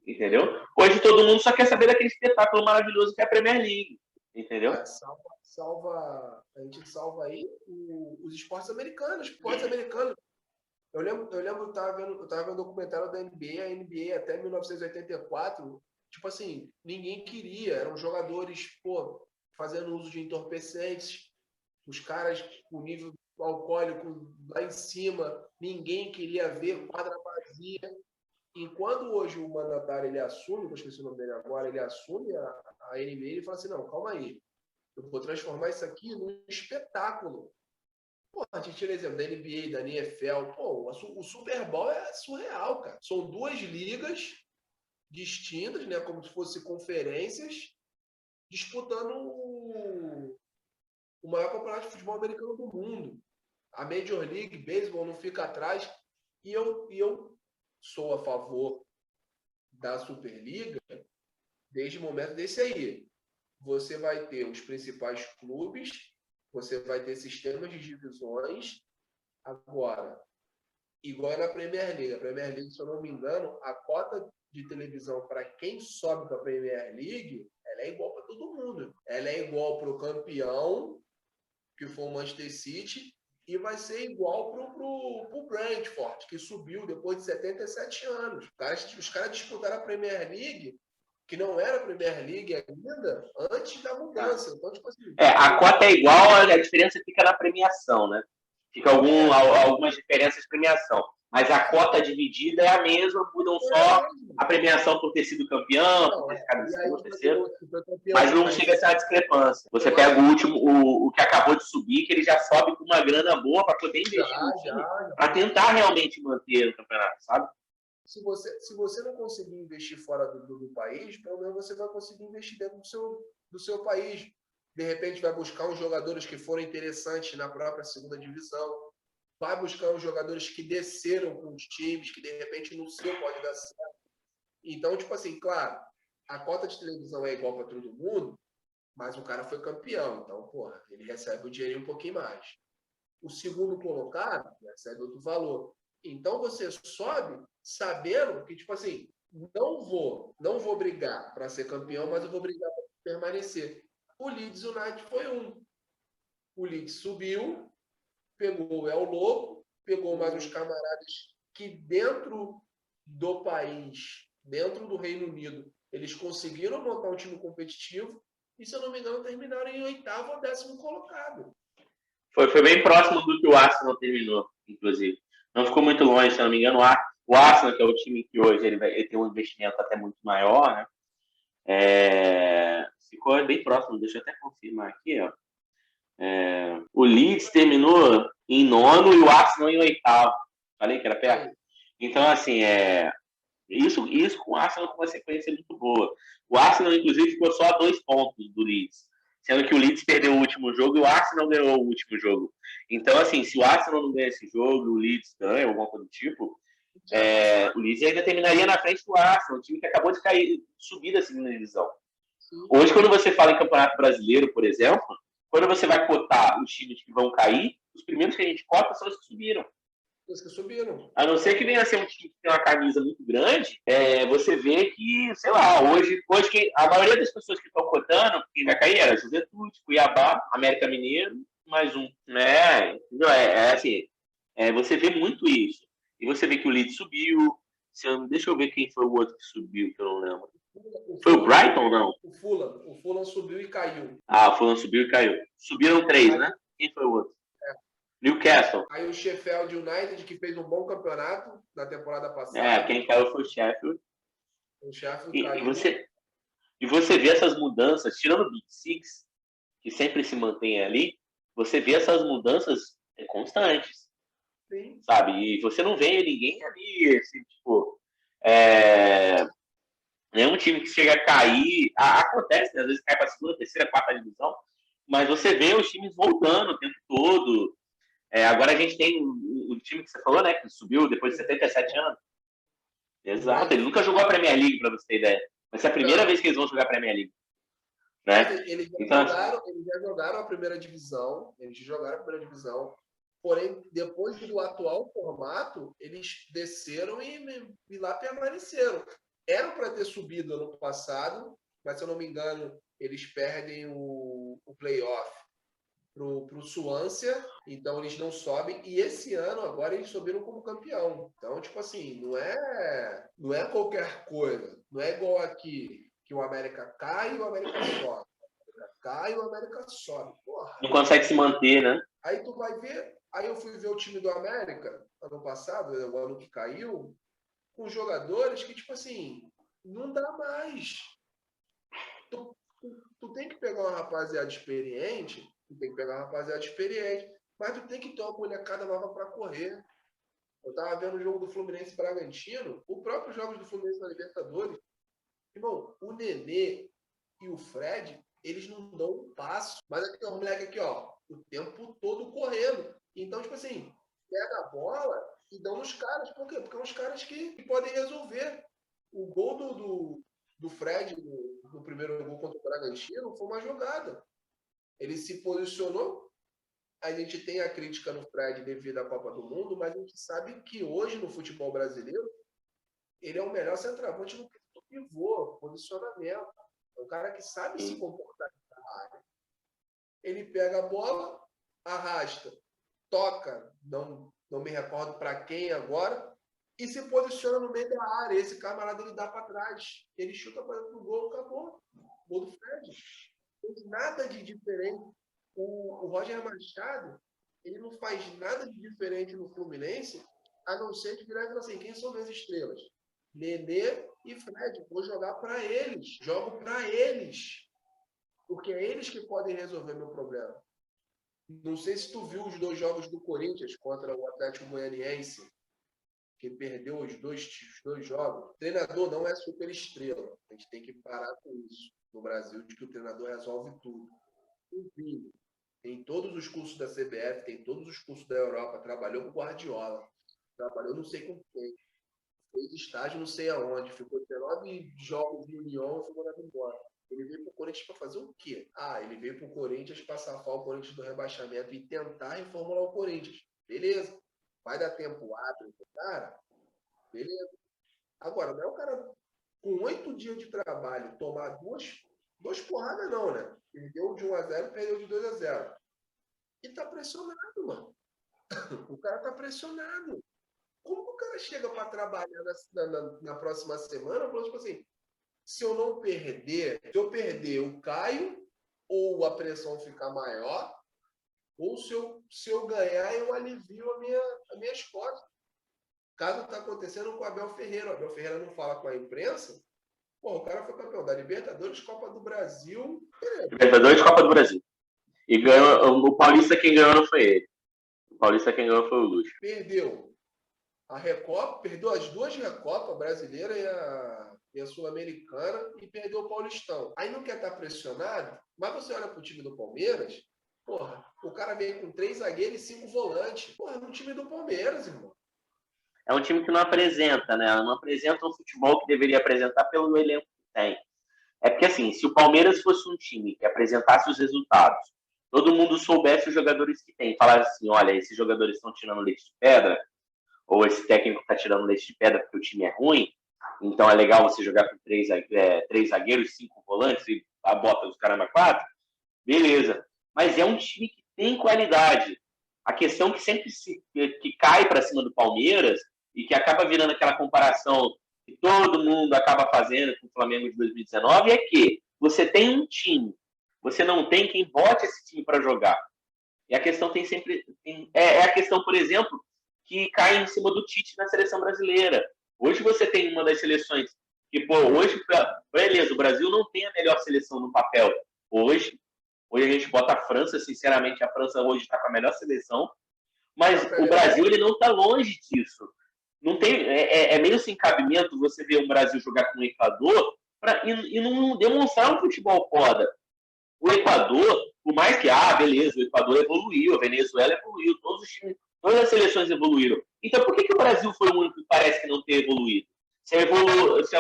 S1: entendeu? Hoje todo mundo só quer saber daquele espetáculo maravilhoso que é a Premier League, entendeu?
S2: A gente salva aí os esportes americanos. Eu lembro que eu tava vendo um documentário da NBA, a NBA até 1984, tipo assim, ninguém queria, eram jogadores, fazendo uso de entorpecentes, os caras com nível alcoólico lá em cima, ninguém queria ver quadra vazia. E quando hoje o mandatário ele assume, vou esquecer o nome dele agora, ele assume a NBA e fala assim, não, calma aí, eu vou transformar isso aqui num espetáculo. A gente tira exemplo da NBA, da NFL. O Super Bowl é surreal, cara. São 2 ligas distintas, né? Como se fossem conferências, disputando o maior campeonato de futebol americano do mundo. A Major League Baseball não fica atrás. E eu sou a favor da Superliga desde o momento desse aí. Você vai ter os principais clubes, você vai ter sistemas de divisões. Agora, igual na Premier League. A Premier League, se eu não me engano, a cota de televisão para quem sobe para a Premier League, ela é igual para todo mundo. Ela é igual para o campeão, que foi o Manchester City, e vai ser igual para o Brentford, que subiu depois de 77 anos. Os caras disputaram a Premier League, que não era a Premier League ainda, antes da mudança. Então, tipo assim,
S1: a cota é igual, a diferença fica na premiação, né? Fica algumas diferenças de premiação. Mas a cota dividida é a mesma, mudam só a premiação por ter sido campeão, por ter ficado em segundo, terceiro. Mas não chega a ser uma discrepância. Você pega o último, o que acabou de subir, que ele já sobe com uma grana boa para poder investir no time, para tentar realmente manter o campeonato, sabe?
S2: Se você não conseguir investir fora do país, pelo menos você vai conseguir investir dentro do seu do seu país. De repente vai buscar uns jogadores que foram interessantes na própria segunda divisão. Vai buscar uns jogadores que desceram com os times, que de repente no seu pode dar certo. Então, tipo assim, claro, a cota de televisão é igual para todo mundo, mas o cara foi campeão. Então, porra, ele recebe o dinheirinho um pouquinho mais. O segundo colocado recebe outro valor. Então, você sobe sabendo que, tipo assim, não vou brigar para ser campeão, mas eu vou brigar para permanecer. O Leeds United foi um. O Leeds subiu, pegou o El Lobo, pegou mais uns camaradas que dentro do país, dentro do Reino Unido, eles conseguiram montar um time competitivo e, se eu não me engano, terminaram em 8º ou 10º colocado.
S1: Foi bem próximo do que o Arsenal terminou, inclusive. Não ficou muito longe, se eu não me engano. O Arsenal, que é o time que hoje ele tem um investimento até muito maior, né? Ficou bem próximo. Deixa eu até confirmar aqui, ó. O Leeds terminou em 9º e o Arsenal em 8º. Falei que era perto. Então, assim, isso com o Arsenal com uma sequência muito boa. O Arsenal, inclusive, ficou só a 2 pontos do Leeds. Sendo que o Leeds perdeu o último jogo e o Arsenal ganhou o último jogo. Então, assim, se o Arsenal não ganha esse jogo, o Leeds ganha, alguma coisa do tipo, o Leeds ainda terminaria na frente do Arsenal, um time que acabou de cair, subir da segunda divisão. Hoje, quando você fala em Campeonato Brasileiro, por exemplo, quando você vai cotar os times que vão cair, os primeiros que a gente cota são os que subiram.
S2: Os que subiram.
S1: A não ser que venha a ser um time que tem uma camisa muito grande, você vê que, sei lá, hoje a maioria das pessoas que estão cotando, quem vai cair era Juventude, Cuiabá, América Mineiro, mais um, né? Assim, você vê muito isso. E você vê que o Leeds subiu. Deixa eu ver quem foi o outro que subiu, que eu não lembro. Foi o Brighton ou não?
S2: O Fulham subiu e caiu.
S1: O Fulham subiu e caiu. Subiram 3, né? Quem foi o outro? Newcastle.
S2: Aí o Sheffield United, que fez um bom campeonato na temporada passada.
S1: Quem caiu foi o Sheffield.
S2: O Sheffield caiu.
S1: E você vê essas mudanças, tirando o Big Six, que sempre se mantém ali, você vê essas mudanças constantes.
S2: Sim.
S1: Sabe? E você não vê ninguém ali, assim, tipo. Nenhum time que chega a cair. Acontece, né? Às vezes cai para a segunda, terceira, quarta divisão, mas você vê os times voltando o tempo todo. Agora a gente tem o time que você falou, né? Que subiu depois de 77 anos. Exato, ele nunca jogou a Premier League, para você ter ideia. Vai ser a primeira vez que eles vão jogar a Premier League. Né?
S2: Eles já jogaram a primeira divisão. Porém, depois do atual formato, eles desceram e lá permaneceram. Eram para ter subido ano passado, mas, se eu não me engano, eles perdem o playoff para o Swansea, então eles não sobem. E esse ano, agora, eles subiram como campeão. Então, tipo assim, não é qualquer coisa. Não é igual aqui, que o América cai e o América sobe. Cai e o América sobe. Porra.
S1: Não consegue se manter, né?
S2: Aí tu vai ver. Aí eu fui ver o time do América, ano passado, o ano que caiu, com jogadores que, tipo assim, não dá mais. Tu tem que pegar uma rapaziada experiente, mas tu tem que ter uma molecada nova para correr. Eu tava vendo o jogo do Fluminense e Bragantino, o próprio jogo do Fluminense na Libertadores. Irmão, o Nenê e o Fred, eles não dão um passo. Mas aqui, o moleque aqui, ó, o tempo todo correndo. Então, tipo assim, pega a bola e dão nos caras. Por quê? Porque são os caras que podem resolver. O gol do Fred, no primeiro gol contra o Bragantino, foi uma jogada. Ele se posicionou. A gente tem a crítica no Fred devido à Copa do Mundo, mas a gente sabe que hoje, no futebol brasileiro, ele é o melhor centroavante no pivô, posicionamento. É um cara que sabe se comportar na área. Ele pega a bola, arrasta, toca, não me recordo para quem agora, e se posiciona no meio da área. Esse camarada ele dá para trás. Ele chuta para o gol, acabou. Gol do Fred. Não tem nada de diferente. O Roger Machado, ele não faz nada de diferente no Fluminense, a não ser de virar e falar assim, quem são minhas estrelas? Nenê e Fred. Vou jogar para eles. Jogo para eles. Porque é eles que podem resolver meu problema. Não sei se tu viu os 2 jogos do Corinthians contra o Atlético Goianiense, que perdeu os dois jogos. O treinador não é super estrela. A gente tem que parar com isso. no Brasil de que o treinador resolve tudo. O Vini tem todos os cursos da CBF, tem todos os cursos da Europa, trabalhou com o Guardiola, trabalhou não sei com quem, fez estágio não sei aonde, ficou 19 jogos de União e foi mandado embora. Ele veio para o Corinthians para fazer o quê? Ele veio para o Corinthians para safar o Corinthians do rebaixamento e tentar reformular o Corinthians. Beleza. Vai dar tempo hábil, cara? Beleza. Agora, não é o cara com 8 dias de trabalho tomar duas porradas, não, né? Perdeu de 1-0 e perdeu de 2-0. E tá pressionado, mano. O cara tá pressionado. Como que o cara chega para trabalhar na próxima semana? Falando, tipo assim, se eu perder o Caio, ou a pressão ficar maior, ou se eu ganhar, eu alivio as minhas costas. O caso está acontecendo com o Abel Ferreira. O Abel Ferreira não fala com a imprensa. Pô, o cara foi campeão da Libertadores, Copa do Brasil.
S1: Libertadores, Copa do Brasil. E ganhou, o Paulista quem ganhou não foi ele. O Paulista quem ganhou foi o Lúcio.
S2: Perdeu a Recopa, perdeu as duas Recopas, a brasileira e a Sul-Americana, e perdeu o Paulistão. Aí não quer estar pressionado, mas você olha pro time do Palmeiras, porra, o cara veio com 3 zagueiros e 5 volantes. Porra, é um time do Palmeiras, irmão.
S1: É um time que não apresenta, né? Não apresenta o futebol que deveria apresentar pelo elenco que tem. É porque, assim, se o Palmeiras fosse um time que apresentasse os resultados, todo mundo soubesse os jogadores que tem, falasse assim, olha, esses jogadores estão tirando leite de pedra, ou esse técnico está tirando leite de pedra porque o time é ruim, então é legal você jogar com 3 zagueiros, 5 volantes e a bota dos caramba 4, beleza. Mas é um time que tem qualidade. A questão que sempre que cai para cima do Palmeiras e que acaba virando aquela comparação que todo mundo acaba fazendo com o Flamengo de 2019 é que você tem um time, você não tem quem bote esse time para jogar. E a questão tem sempre... É a questão, por exemplo, que cai em cima do Tite na seleção brasileira. Hoje você tem uma das seleções que, pô, hoje, beleza, o Brasil não tem a melhor seleção no papel. Hoje a gente bota a França, sinceramente, a França hoje está com a melhor seleção, mas o Brasil ele não está longe disso. Não tem, é meio sem cabimento você ver o Brasil jogar com o Equador e não demonstrar um futebol foda. O Equador, por mais que, beleza, o Equador evoluiu, a Venezuela evoluiu, todas as seleções evoluíram. Então, por que o Brasil foi o único que parece que não ter evoluído? Se a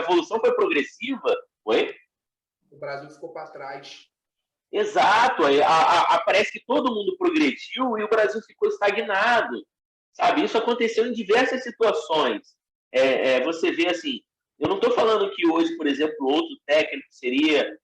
S1: evolução foi progressiva, foi?
S2: O Brasil ficou para trás.
S1: Exato. Parece que todo mundo progrediu e o Brasil ficou estagnado. Sabe? Isso aconteceu em diversas situações. Você vê assim, eu não estou falando que hoje, por exemplo, outro técnico seria,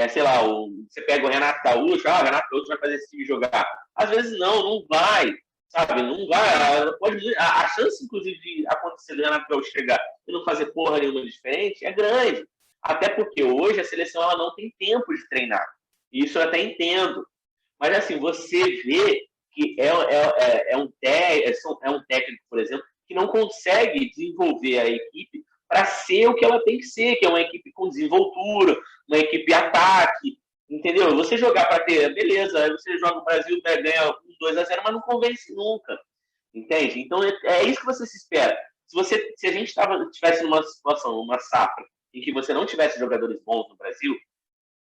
S1: sei lá, você pega o Renato Gaúcho, o Renato Gaúcho vai fazer esse time jogar. Às vezes não vai, sabe? Não vai. A chance, inclusive, de acontecer do Renato Gaúcho chegar e não fazer porra nenhuma diferente é grande. Até porque hoje a seleção ela não tem tempo de treinar. Isso eu até entendo. Mas assim, você vê que é um técnico, por exemplo, que não consegue desenvolver a equipe para ser o que ela tem que ser, que é uma equipe com desenvoltura, uma equipe ataque, entendeu? Você jogar para ter, beleza, aí você joga o Brasil, ganha 2-0, mas não convence nunca, entende? Então é isso que você se espera. Se a gente tivesse numa situação, uma safra, em que você não tivesse jogadores bons no Brasil,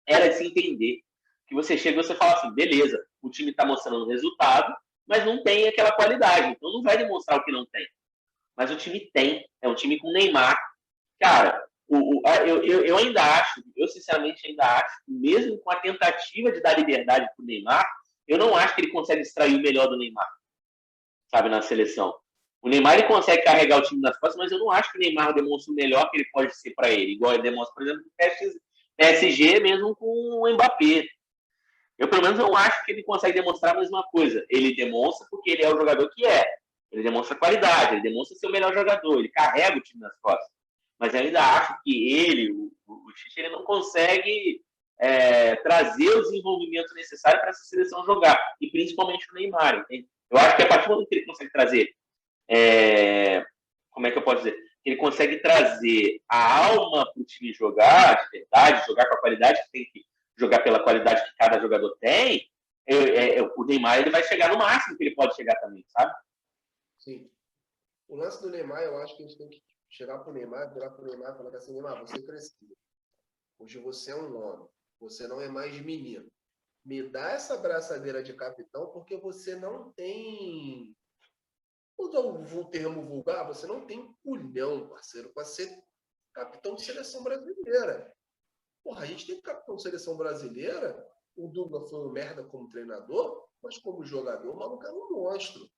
S1: era de se entender que você chega e você fala assim, beleza, o time está mostrando resultado, mas não tem aquela qualidade, então não vai demonstrar o que não tem. Mas o time tem, é um time com Neymar. Cara, eu ainda acho, eu sinceramente ainda acho, mesmo com a tentativa de dar liberdade para o Neymar, eu não acho que ele consegue extrair o melhor do Neymar, sabe, na seleção. O Neymar ele consegue carregar o time nas costas, mas eu não acho que o Neymar demonstra o melhor que ele pode ser para ele, igual ele demonstra, por exemplo, no PSG mesmo com o Mbappé. Eu, pelo menos, não acho que ele consegue demonstrar a mesma coisa. Ele demonstra porque ele é o jogador que é. Ele demonstra qualidade, ele demonstra ser o melhor jogador, ele carrega o time nas costas. Mas eu ainda acho que ele, o Tite, ele não consegue trazer o desenvolvimento necessário para essa seleção jogar. E principalmente o Neymar. Entende? Eu acho que a partir do momento que ele consegue trazer, como é que eu posso dizer? Ele consegue trazer a alma para o time jogar, de verdade, jogar com a qualidade que tem que jogar pela qualidade que cada jogador tem, o Neymar ele vai chegar no máximo que ele pode chegar também, sabe?
S2: Sim. O lance do Neymar, eu acho que a gente tem que chegar pro Neymar, virar pro Neymar e falar assim, Neymar, você cresceu. Hoje você é um homem. Você não é mais menino. Me dá essa braçadeira de capitão porque você não tem... Vou usar o termo vulgar, você não tem culhão, parceiro, para ser capitão de seleção brasileira. Porra, a gente tem capitão de seleção brasileira, o Dunga foi um merda como treinador, mas como jogador, o maluco era um monstro.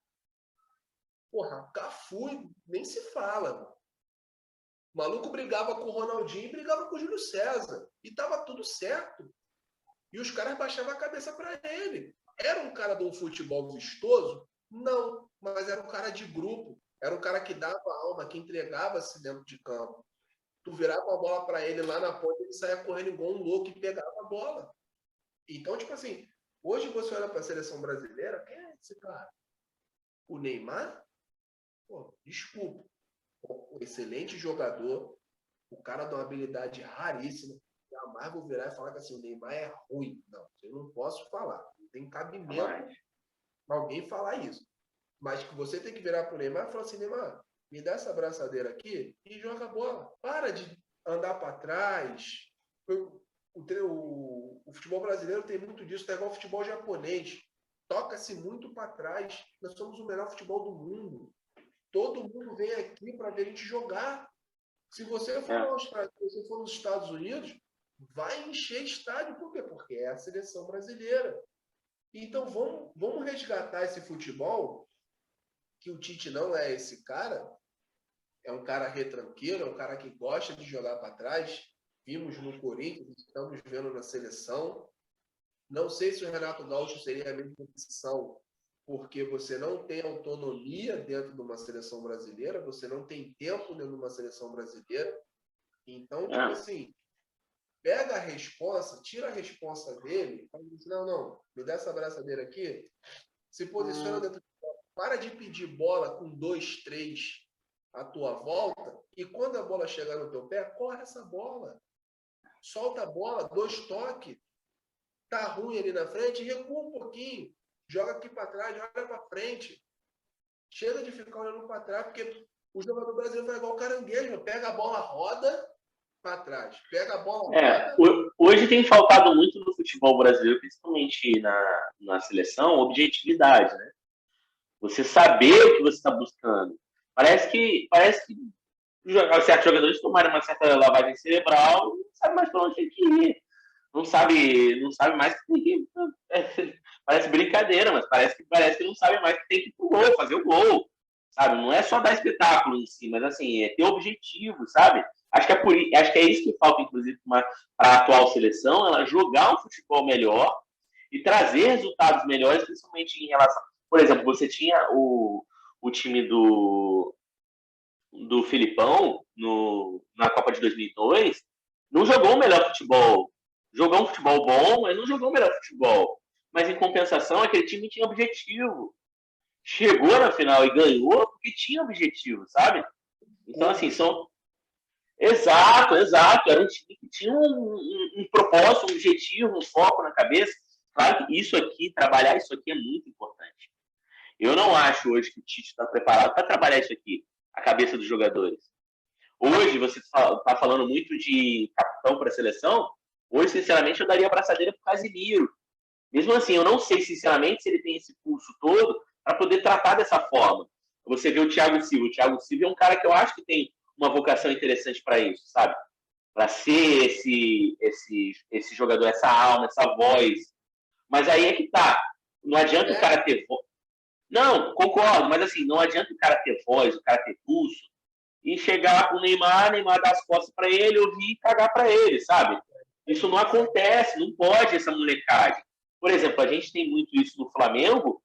S2: Porra, Cafu nem se fala, mano. O maluco brigava com o Ronaldinho e brigava com o Júlio César. E tava tudo certo. E os caras baixavam a cabeça para ele. Era um cara de um futebol vistoso? Não, mas era um cara de grupo. Era um cara que dava alma, que entregava-se dentro de campo. Tu virava a bola para ele lá na ponta, ele saía correndo igual um louco e pegava a bola. Então, tipo assim, hoje você olha para a seleção brasileira, quem é esse cara? O Neymar? Pô, desculpa. Um excelente jogador, o cara de uma habilidade raríssima. Jamais vou virar e falar que assim, o Neymar é ruim. Não, eu não posso falar. Não tem cabimento alguém falar isso. Mas que você tem que virar para o Neymar e falar assim, Neymar, me dá essa abraçadeira aqui e joga a bola. Para de andar para trás. O futebol brasileiro tem muito disso, tá igual o futebol japonês. Toca-se muito para trás. Nós somos o melhor futebol do mundo. Todo mundo vem aqui para ver a gente jogar. Se você for na Austrália, se você for nos Estados Unidos, vai encher estádio. Por quê? Porque é a seleção brasileira. Então, vamos resgatar esse futebol, que o Tite não é esse cara. É um cara retranqueiro, é um cara que gosta de jogar para trás. Vimos no Corinthians, estamos vendo na seleção. Não sei se o Renato Gaúcho seria a mesma opção, porque você não tem autonomia dentro de uma seleção brasileira, você não tem tempo dentro de uma seleção brasileira. Então, tipo assim, pega a responsa, tira a responsa dele, fala assim, não, me dá essa abraçadeira aqui, se posiciona dentro de bola, para de pedir bola com 2, 3 à tua volta, e quando a bola chegar no teu pé, corre essa bola. Solta a bola, 2 toques. Tá ruim ali na frente, recua um pouquinho. Joga aqui para trás, olha para frente. Chega de ficar olhando para trás, porque o jogador brasileiro vai igual o caranguejo. Pega a bola, roda para trás. Pega a bola, roda.
S1: Hoje tem faltado muito no futebol brasileiro, principalmente na seleção, objetividade, né? Você saber o que você está buscando. Parece que certos jogadores tomaram uma certa lavagem cerebral e não sabe mais para onde tem que ir. Não sabe mais que tem que ir. Parece brincadeira, mas parece que não sabe mais que tem que ir pro gol, fazer o gol. Sabe? Não é só dar espetáculo em si, mas assim, é ter objetivo, sabe? Acho que é isso que falta, inclusive, para a atual seleção, ela jogar um futebol melhor e trazer resultados melhores, principalmente em relação. Por exemplo, você tinha o time do Filipão na Copa de 2002, não jogou o melhor futebol. Jogou um futebol bom, mas não jogou o melhor futebol. Mas, em compensação, aquele time tinha objetivo. Chegou na final e ganhou porque tinha objetivo, sabe? Então, assim, são... Exato. Era um time que tinha um propósito, um objetivo, um foco na cabeça. Claro que trabalhar isso aqui é muito importante. Eu não acho hoje que o Tite está preparado para trabalhar isso aqui, a cabeça dos jogadores. Hoje, você está falando muito de capitão para a seleção. Hoje, sinceramente, eu daria a abraçadeira para o Casemiro. Mesmo assim, eu não sei, sinceramente, se ele tem esse pulso todo para poder tratar dessa forma. Você vê o Thiago Silva. O Thiago Silva é um cara que eu acho que tem uma vocação interessante para isso, sabe? Para ser esse jogador, essa alma, essa voz. Mas aí é que tá. Não adianta o cara ter voz. Não, concordo, mas assim, não adianta o cara ter voz, o cara ter pulso, e chegar com o Neymar dar as costas para ele, ouvir e cagar para ele, sabe? Isso não acontece, não pode essa molecagem. Por exemplo, a gente tem muito isso no Flamengo,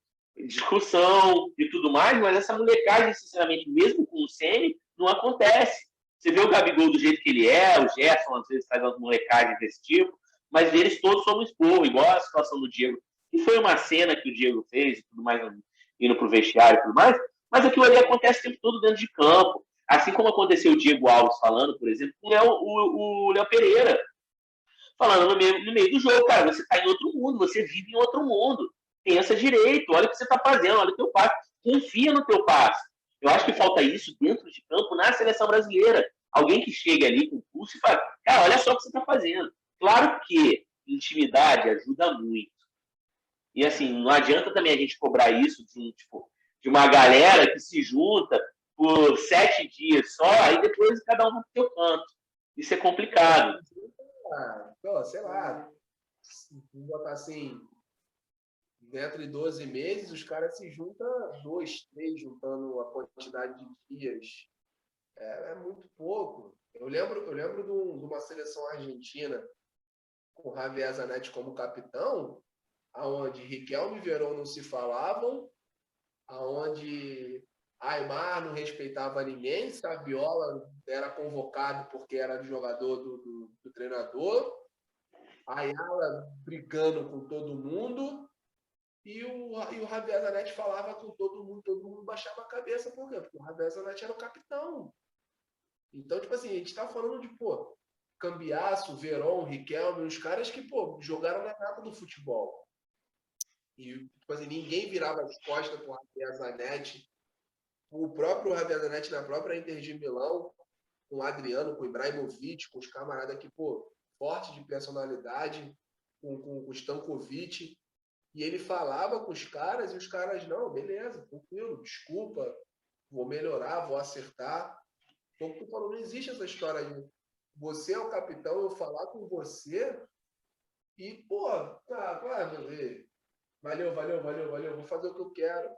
S1: discussão e tudo mais, mas essa molecagem, sinceramente, mesmo com o Ceni, não acontece. Você vê o Gabigol do jeito que ele é, o Gerson às vezes faz umas molecagens desse tipo, mas eles todos somos expor, igual a situação do Diego, que foi uma cena que o Diego fez e tudo mais, indo pro vestiário e tudo mais, mas aquilo ali acontece o tempo todo dentro de campo. Assim como aconteceu o Diego Alves falando, por exemplo, com o Léo Pereira. Falando no meio do jogo, cara, você está em outro mundo, você vive em outro mundo. Pensa direito, olha o que você está fazendo, olha o teu passe. Confia no teu passe. Eu acho que falta isso dentro de campo na seleção brasileira. Alguém que chega ali com o pulso e fala, cara, olha só o que você está fazendo. Claro que intimidade ajuda muito. E assim, não adianta também a gente cobrar isso de uma galera que se junta por 7 dias só, aí depois cada um vai pro seu canto. Isso é complicado.
S2: Sei lá, vamos botar assim, dentro de 12 meses, os caras se juntam 2, 3, juntando a quantidade de dias. É muito pouco. Eu lembro de uma seleção argentina com o Javier Zanetti como capitão, aonde Riquelme e Verón não se falavam, aonde Aimar não respeitava ninguém, Saviola era convocado porque era jogador do treinador, Ayala brigando com todo mundo, e o Javier Zanetti falava com todo mundo baixava a cabeça. Por quê? Porque o Javier Zanetti era o capitão. Então, tipo assim, a gente tá falando de, Cambiasso, Verón, Riquelme, os caras que, jogaram na capa do futebol. E, tipo assim, ninguém virava as costas pro Javier Zanetti. O próprio Javier Zanetti na própria Inter de Milão, com o Adriano, com o Ibrahimovic, com os camaradas que, forte de personalidade, com o Stankovic. E ele falava com os caras, e os caras, não, beleza, tranquilo, desculpa, vou melhorar, vou acertar. Então, tu falou, não existe essa história de você é o capitão, eu falar com você e, valeu, vou fazer o que eu quero.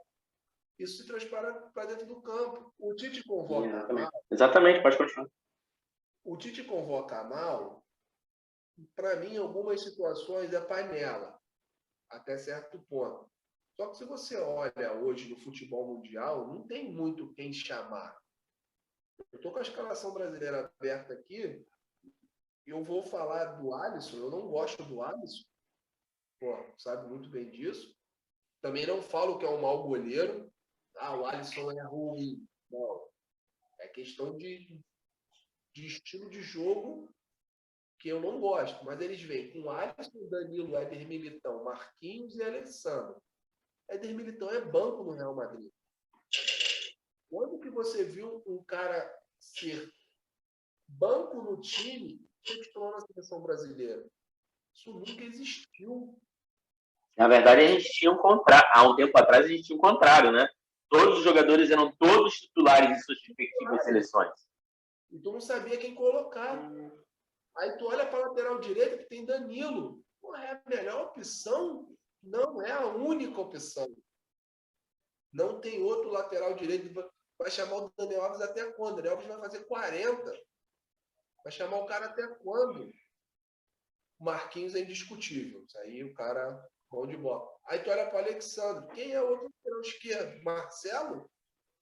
S2: Isso se transpara para dentro do campo. O Tite convoca mal.
S1: Exatamente, pode continuar.
S2: O Tite convoca mal, para mim, em algumas situações, é panela, até certo ponto. Só que se você olha hoje no futebol mundial, não tem muito quem chamar. Eu estou com a escalação brasileira aberta aqui, eu vou falar do Alisson, eu não gosto do Alisson, sabe muito bem disso. Também não falo que é um mau goleiro. O Alisson é ruim. Não. É questão de estilo de jogo que eu não gosto. Mas eles vêm com Alisson, Danilo, Éder Militão, Marquinhos e Alexandre. Éder Militão é banco no Real Madrid. Quando que você viu um cara ser banco no time e titular na seleção brasileira? Isso nunca existiu.
S1: Na verdade, a gente tinha há um tempo atrás, a gente tinha um contrário, né? Todos os jogadores eram todos titulares em suas respectivas seleções.
S2: E tu não sabia quem colocar. Aí tu olha para a lateral direita que tem Danilo. É a melhor opção? Não é a única opção. Não tem outro lateral direito. Vai chamar o Daniel Alves até quando? O Daniel Alves vai fazer 40. Vai chamar o cara até quando? O Marquinhos é indiscutível. Isso aí o cara bom de bola. Aí tu olha para o Alexandre. Quem é o outro lateral esquerdo? Marcelo?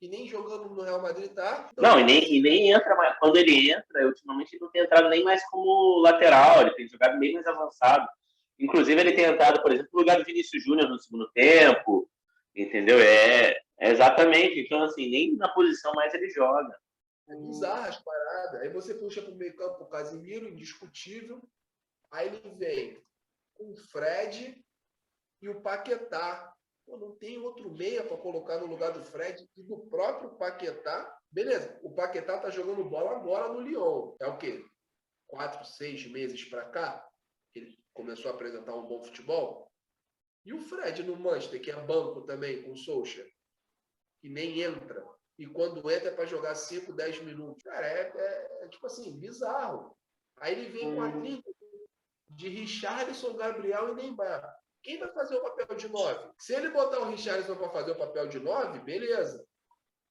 S2: E nem jogando no Real Madrid tá.
S1: Então, não, e nem entra mais. Quando ele entra, ultimamente ele não tem entrado nem mais como lateral, ele tem jogado bem mais avançado. Inclusive, ele tem entrado, por exemplo, no lugar do Vinícius Júnior no segundo tempo, entendeu? Exatamente. Então, assim, nem na posição mais ele joga.
S2: É bizarro as paradas. Aí você puxa para o meio campo o Casimiro, indiscutível. Aí ele vem com o Fred e o Paquetá. Não tem outro meia para colocar no lugar do Fred e do próprio Paquetá. Beleza, o Paquetá tá jogando bola agora no Lyon. É o quê? 4, 6 meses para cá? Ele começou a apresentar um bom futebol. E o Fred no Manchester, que é banco também, com o Solskjaer, que nem entra. E quando entra é para jogar 5, 10 minutos. Cara, é tipo assim, bizarro. Aí ele vem com a trinca de Richarlison, Gabriel e Neymar. Quem vai fazer o papel de 9? Se ele botar o Richarlison para fazer o papel de 9, beleza.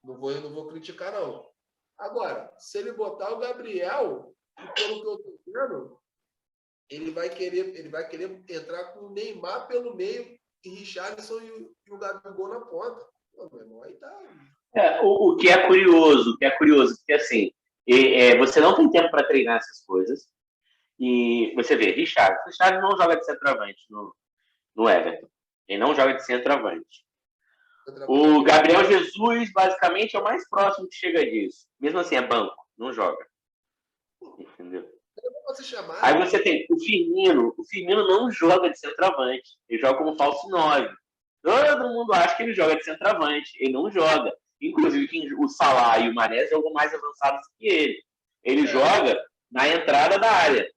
S2: Eu não vou criticar, não. Agora, se ele botar o Gabriel, pelo que eu estou vendo, ele vai querer entrar com o Neymar pelo meio e Richarlison e o Gabigol na ponta. Pô, meu irmão, aí tá.
S1: O que é curioso, porque assim, você não tem tempo para treinar essas coisas. E você vê, Richarlison não joga de centroavante no Everton. Ele não joga de centroavante. O Gabriel Jesus, basicamente, é o mais próximo que chega disso. Mesmo assim, é banco, não joga. Entendeu? Aí você tem o Firmino. O Firmino não joga de centroavante. Ele joga como falso 9. Todo mundo acha que ele joga de centroavante. Ele não joga. Inclusive, o Salah e o Mané jogam mais avançados que ele. Ele joga na entrada da área.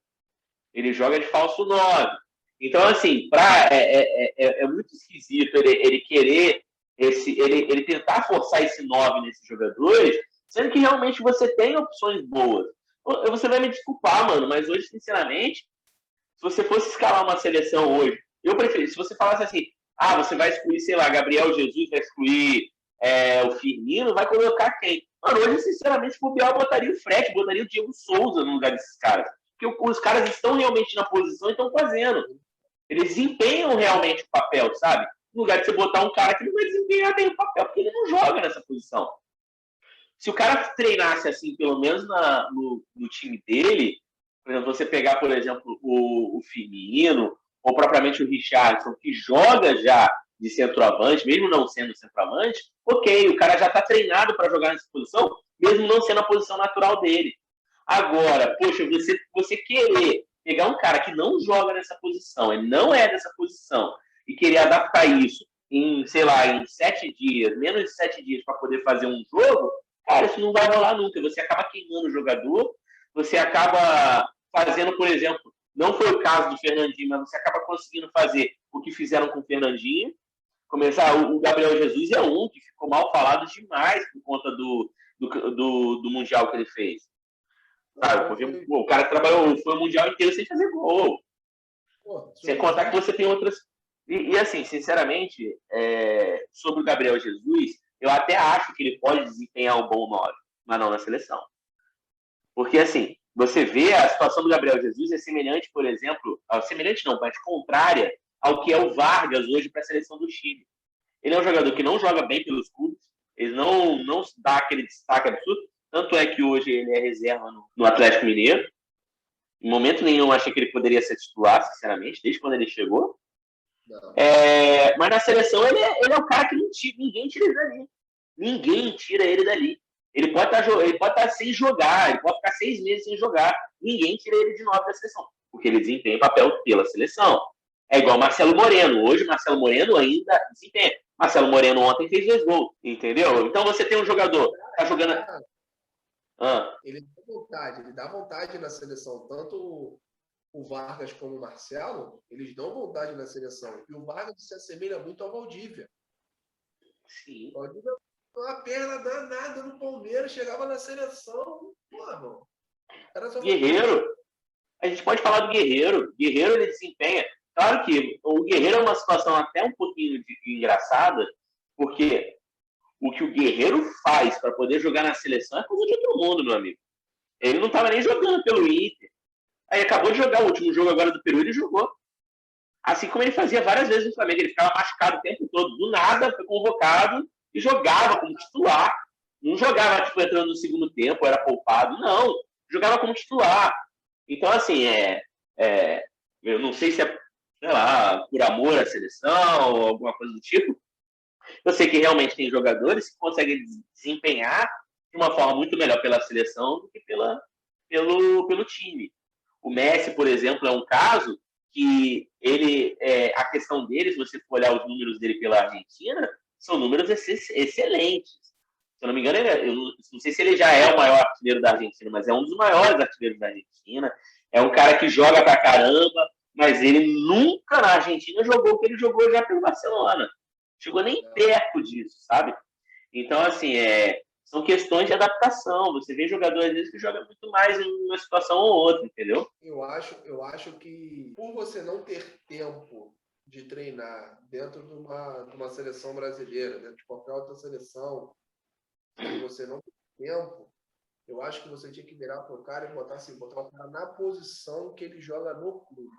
S1: Ele joga de falso 9. Então, assim, é muito esquisito ele querer ele tentar forçar esse 9 nesses jogadores, sendo que realmente você tem opções boas. Você vai me desculpar, mano, mas hoje, sinceramente, se você fosse escalar uma seleção hoje, eu prefiro, se você falasse assim, você vai excluir, sei lá, Gabriel Jesus, vai excluir o Firmino, vai colocar quem? Mano, hoje, sinceramente, o Biel botaria o Fred, botaria o Diego Souza no lugar desses caras. Porque os caras estão realmente na posição e estão fazendo. Eles desempenham realmente o papel, sabe? No lugar de você botar um cara que não vai desempenhar bem o papel, porque ele não joga nessa posição. Se o cara treinasse assim, pelo menos no time dele, por exemplo, você pegar, por exemplo, o Firmino, ou propriamente o Richarlison, que joga já de centroavante, mesmo não sendo centroavante, ok, o cara já está treinado para jogar nessa posição, mesmo não sendo a posição natural dele. Agora, poxa, você querer pegar um cara que não joga nessa posição, ele não é dessa posição, e querer adaptar isso em, sei lá, em 7 dias, menos de 7 dias para poder fazer um jogo, cara, isso não vai rolar nunca. Você acaba queimando o jogador, você acaba fazendo, por exemplo, não foi o caso do Fernandinho, mas você acaba conseguindo fazer o que fizeram com o Fernandinho. Começar, o Gabriel Jesus é um que ficou mal falado demais por conta do Mundial que ele fez. Sabe? Porque o cara trabalhou, foi o Mundial inteiro sem fazer gol. Sem contar que você tem outras. E assim, sinceramente, sobre o Gabriel Jesus, eu até acho que ele pode desempenhar um bom 9, mas não na seleção. Porque, assim, você vê a situação do Gabriel Jesus é semelhante, por exemplo, semelhante não, mas contrária ao que é o Vargas hoje para a seleção do Chile. Ele é um jogador que não joga bem pelos clubes, ele não dá aquele destaque absurdo, tanto é que hoje ele é reserva no Atlético Mineiro. Em momento nenhum eu achei que ele poderia ser titular, sinceramente, desde quando ele chegou. Mas na seleção ele é o cara que ninguém tira ele dali. Ninguém tira ele dali. Ele pode estar sem jogar, ele pode ficar 6 meses sem jogar. Ninguém tira ele de 9 da seleção, porque ele desempenha papel pela seleção. É igual Marcelo Moreno. Hoje, Marcelo Moreno ainda desempenha. Marcelo Moreno ontem fez 2 gols, entendeu? Então você tem um jogador que está jogando.
S2: Ele dá vontade na seleção. Tanto o Vargas como o Marcelo, eles dão vontade na seleção. E o Vargas se assemelha muito ao Valdívia.
S1: Sim.
S2: O Valdívia uma perna danada no Palmeiras, chegava na seleção, mano.
S1: Guerreiro. A gente pode falar do Guerreiro. Guerreiro, ele desempenha. Claro que o Guerreiro é uma situação até um pouquinho engraçada, porque o que o Guerreiro faz para poder jogar na seleção é coisa de outro mundo, meu amigo. Ele não estava nem jogando pelo Inter. Aí acabou de jogar o último jogo agora do Peru, ele jogou. Assim como ele fazia várias vezes no Flamengo, ele ficava machucado o tempo todo. Do nada, foi convocado e jogava como titular. Não jogava tipo, entrando no segundo tempo, era poupado. Não, jogava como titular. Então, assim, eu não sei se é, sei lá, por amor à seleção ou alguma coisa do tipo. Eu sei que realmente tem jogadores que conseguem desempenhar de uma forma muito melhor pela seleção do que pelo time. O Messi, por exemplo, é um caso que a questão dele, se você for olhar os números dele pela Argentina, são números excelentes. Se eu não me engano, eu não sei se ele já é o maior artilheiro da Argentina, mas é um dos maiores artilheiros da Argentina. É um cara que joga pra caramba, mas ele nunca na Argentina jogou o que ele jogou já pelo Barcelona. Chegou nem perto disso, sabe? Então, assim, são questões de adaptação. Você vê jogadores, às vezes, que jogam muito mais em uma situação ou outra, entendeu?
S2: Eu acho que, por você não ter tempo de treinar dentro de uma seleção brasileira, dentro de qualquer outra seleção, se você não tem tempo, eu acho que você tinha que virar pro cara e botar o cara na posição que ele joga no clube.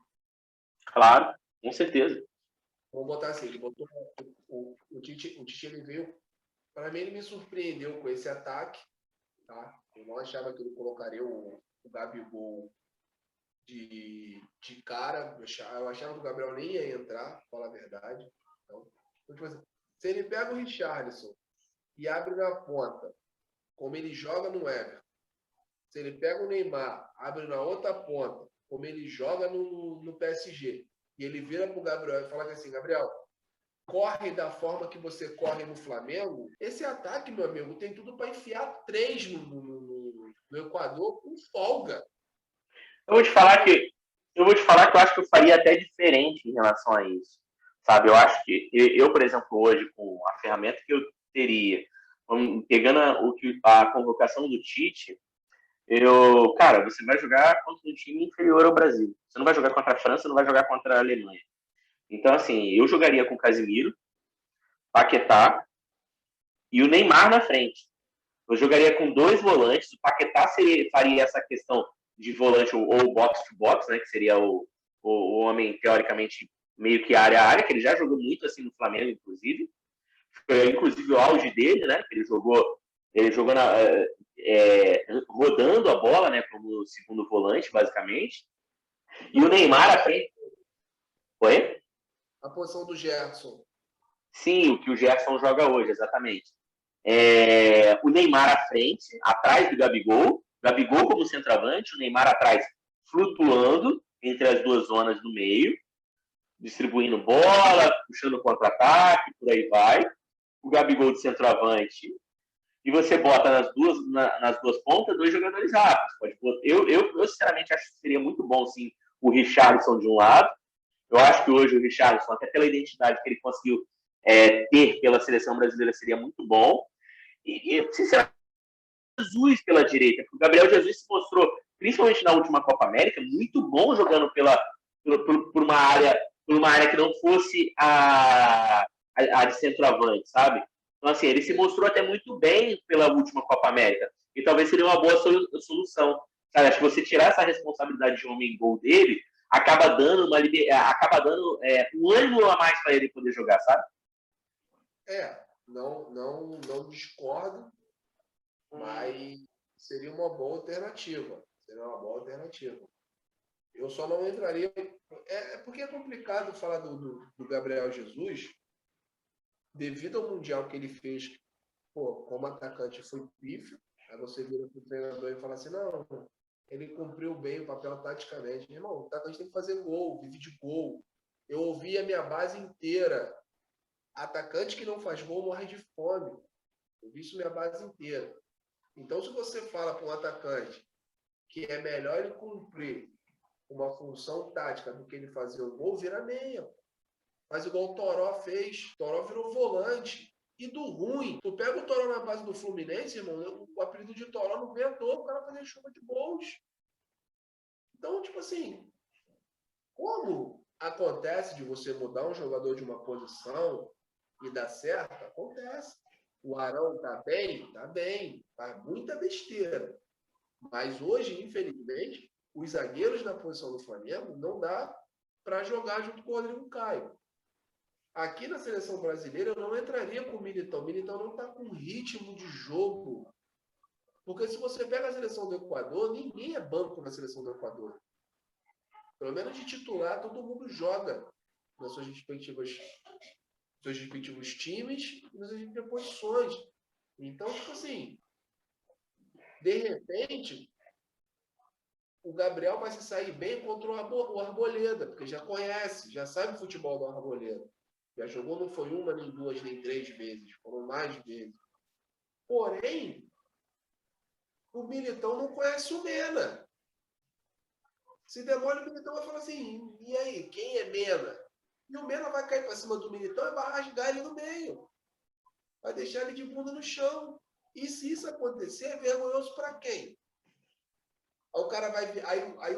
S1: Claro, com certeza.
S2: Vamos botar assim, ele botou o Tite ele veio, para mim ele me surpreendeu com esse ataque, tá? Eu não achava que ele colocaria o Gabigol de cara, eu achava que o Gabriel nem ia entrar, pra falar a verdade. Então, tipo assim, se ele pega o Richarlison e abre na ponta, como ele joga no Everton, se ele pega o Neymar, abre na outra ponta, como ele joga no PSG, e ele vira pro Gabriel e fala assim, Gabriel, corre da forma que você corre no Flamengo, esse ataque, meu amigo, tem tudo para enfiar 3 no Equador com folga.
S1: Eu vou te falar que Eu vou te falar que eu acho que eu faria até diferente em relação a isso, sabe? Eu acho que eu, por exemplo, hoje, com a ferramenta que eu teria, pegando a convocação do Tite, cara, você vai jogar contra um time inferior ao Brasil. Você não vai jogar contra a França, não vai jogar contra a Alemanha. Então, assim, eu jogaria com o Casemiro, Paquetá e o Neymar na frente. Eu jogaria com 2 volantes. O Paquetá faria essa questão de volante ou box-to-box, né? Que seria o homem, teoricamente, meio que área a área, que ele já jogou muito assim no Flamengo, inclusive. Foi, inclusive, o auge dele, né? Que ele jogou rodando a bola, né? Como segundo volante, basicamente. E o Neymar à frente. Foi?
S2: A posição do Gerson.
S1: Sim, o que o Gerson joga hoje, exatamente. O Neymar à frente, atrás do Gabigol. Gabigol como centroavante, o Neymar atrás flutuando entre as duas zonas do meio, distribuindo bola, puxando contra-ataque, por aí vai. O Gabigol de centroavante. E você bota nas duas pontas 2 jogadores rápidos. Eu, sinceramente, acho que seria muito bom, sim, o Richarlison de um lado. Eu acho que hoje o Richarlison, até pela identidade que ele conseguiu ter pela seleção brasileira, seria muito bom. E sinceramente, Jesus pela direita, porque o Gabriel Jesus se mostrou, principalmente na última Copa América, muito bom jogando por uma área que não fosse a de centroavante, sabe? Então, assim, ele se mostrou até muito bem pela última Copa América. E talvez seria uma boa solução. Sabe? Acho que você tirar essa responsabilidade de homem-gol dele acaba dando um ânimo a mais para ele poder jogar, sabe?
S2: Não discordo, mas seria uma boa alternativa. Eu só não entraria. Porque é complicado falar do Gabriel Jesus, devido ao Mundial que ele fez, como atacante foi pífio. Aí você vira para o treinador e fala assim: não, ele cumpriu bem o papel taticamente. Irmão, o atacante tem que fazer gol, vive de gol. Eu ouvi a minha base inteira. Atacante que não faz gol morre de fome. Eu vi isso minha base inteira. Então, se você fala para um atacante que é melhor ele cumprir uma função tática do que ele fazer o gol, vira meia. Faz igual o Toró fez. Toró virou volante. E do ruim, tu pega o Toró na base do Fluminense, irmão, o apelido de Toró não vem à toa, o cara fazer chuva de gols. Então, tipo assim, como acontece de você mudar um jogador de uma posição e dar certo? Acontece. O Arão tá bem, faz muita besteira. Mas hoje, infelizmente, os zagueiros na posição do Flamengo não dá para jogar junto com o Rodrigo Caio. Aqui na seleção brasileira eu não entraria com o Militão. O Militão não está com ritmo de jogo. Porque se você pega a seleção do Equador, ninguém é banco na seleção do Equador. Pelo menos de titular, todo mundo joga nas suas respectivos times e nas suas respectivas posições. Então, tipo assim, de repente, o Gabriel vai se sair bem contra o Arboleda, porque já conhece, já sabe o futebol do Arboleda. Já jogou, não foi uma, nem duas, nem 3 vezes, foram mais vezes. Porém, o Militão não conhece o Mena. Se demora, o Militão vai falar assim: e aí, quem é Mena? E o Mena vai cair para cima do Militão e vai rasgar ele no meio. Vai deixar ele de bunda no chão. E se isso acontecer, é vergonhoso para quem? Aí o cara vai. Aí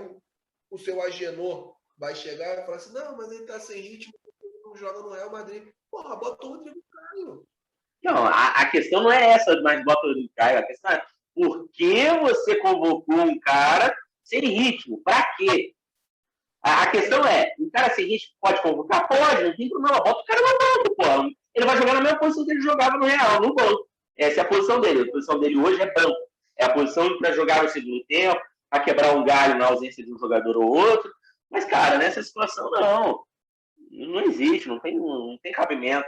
S2: o seu Agenor vai chegar e falar assim: não, mas ele está sem ritmo, ele não joga no Real Madrid. Porra, bota o Rodrigo Caio.
S1: Não, a questão não é essa, mas bota o Rodrigo Caio. A questão é por que você convocou um cara sem ritmo? Pra quê? A questão é, um cara sem ritmo pode convocar? Pode, não tem problema. Bota o cara no banco, pô. Ele vai jogar na mesma posição que ele jogava no Real, no banco. Essa é a posição dele. A posição dele hoje é banco. É a posição para jogar no segundo tempo, para quebrar um galho na ausência de um jogador ou outro. Mas, cara, nessa situação, não. Não existe, não tem cabimento.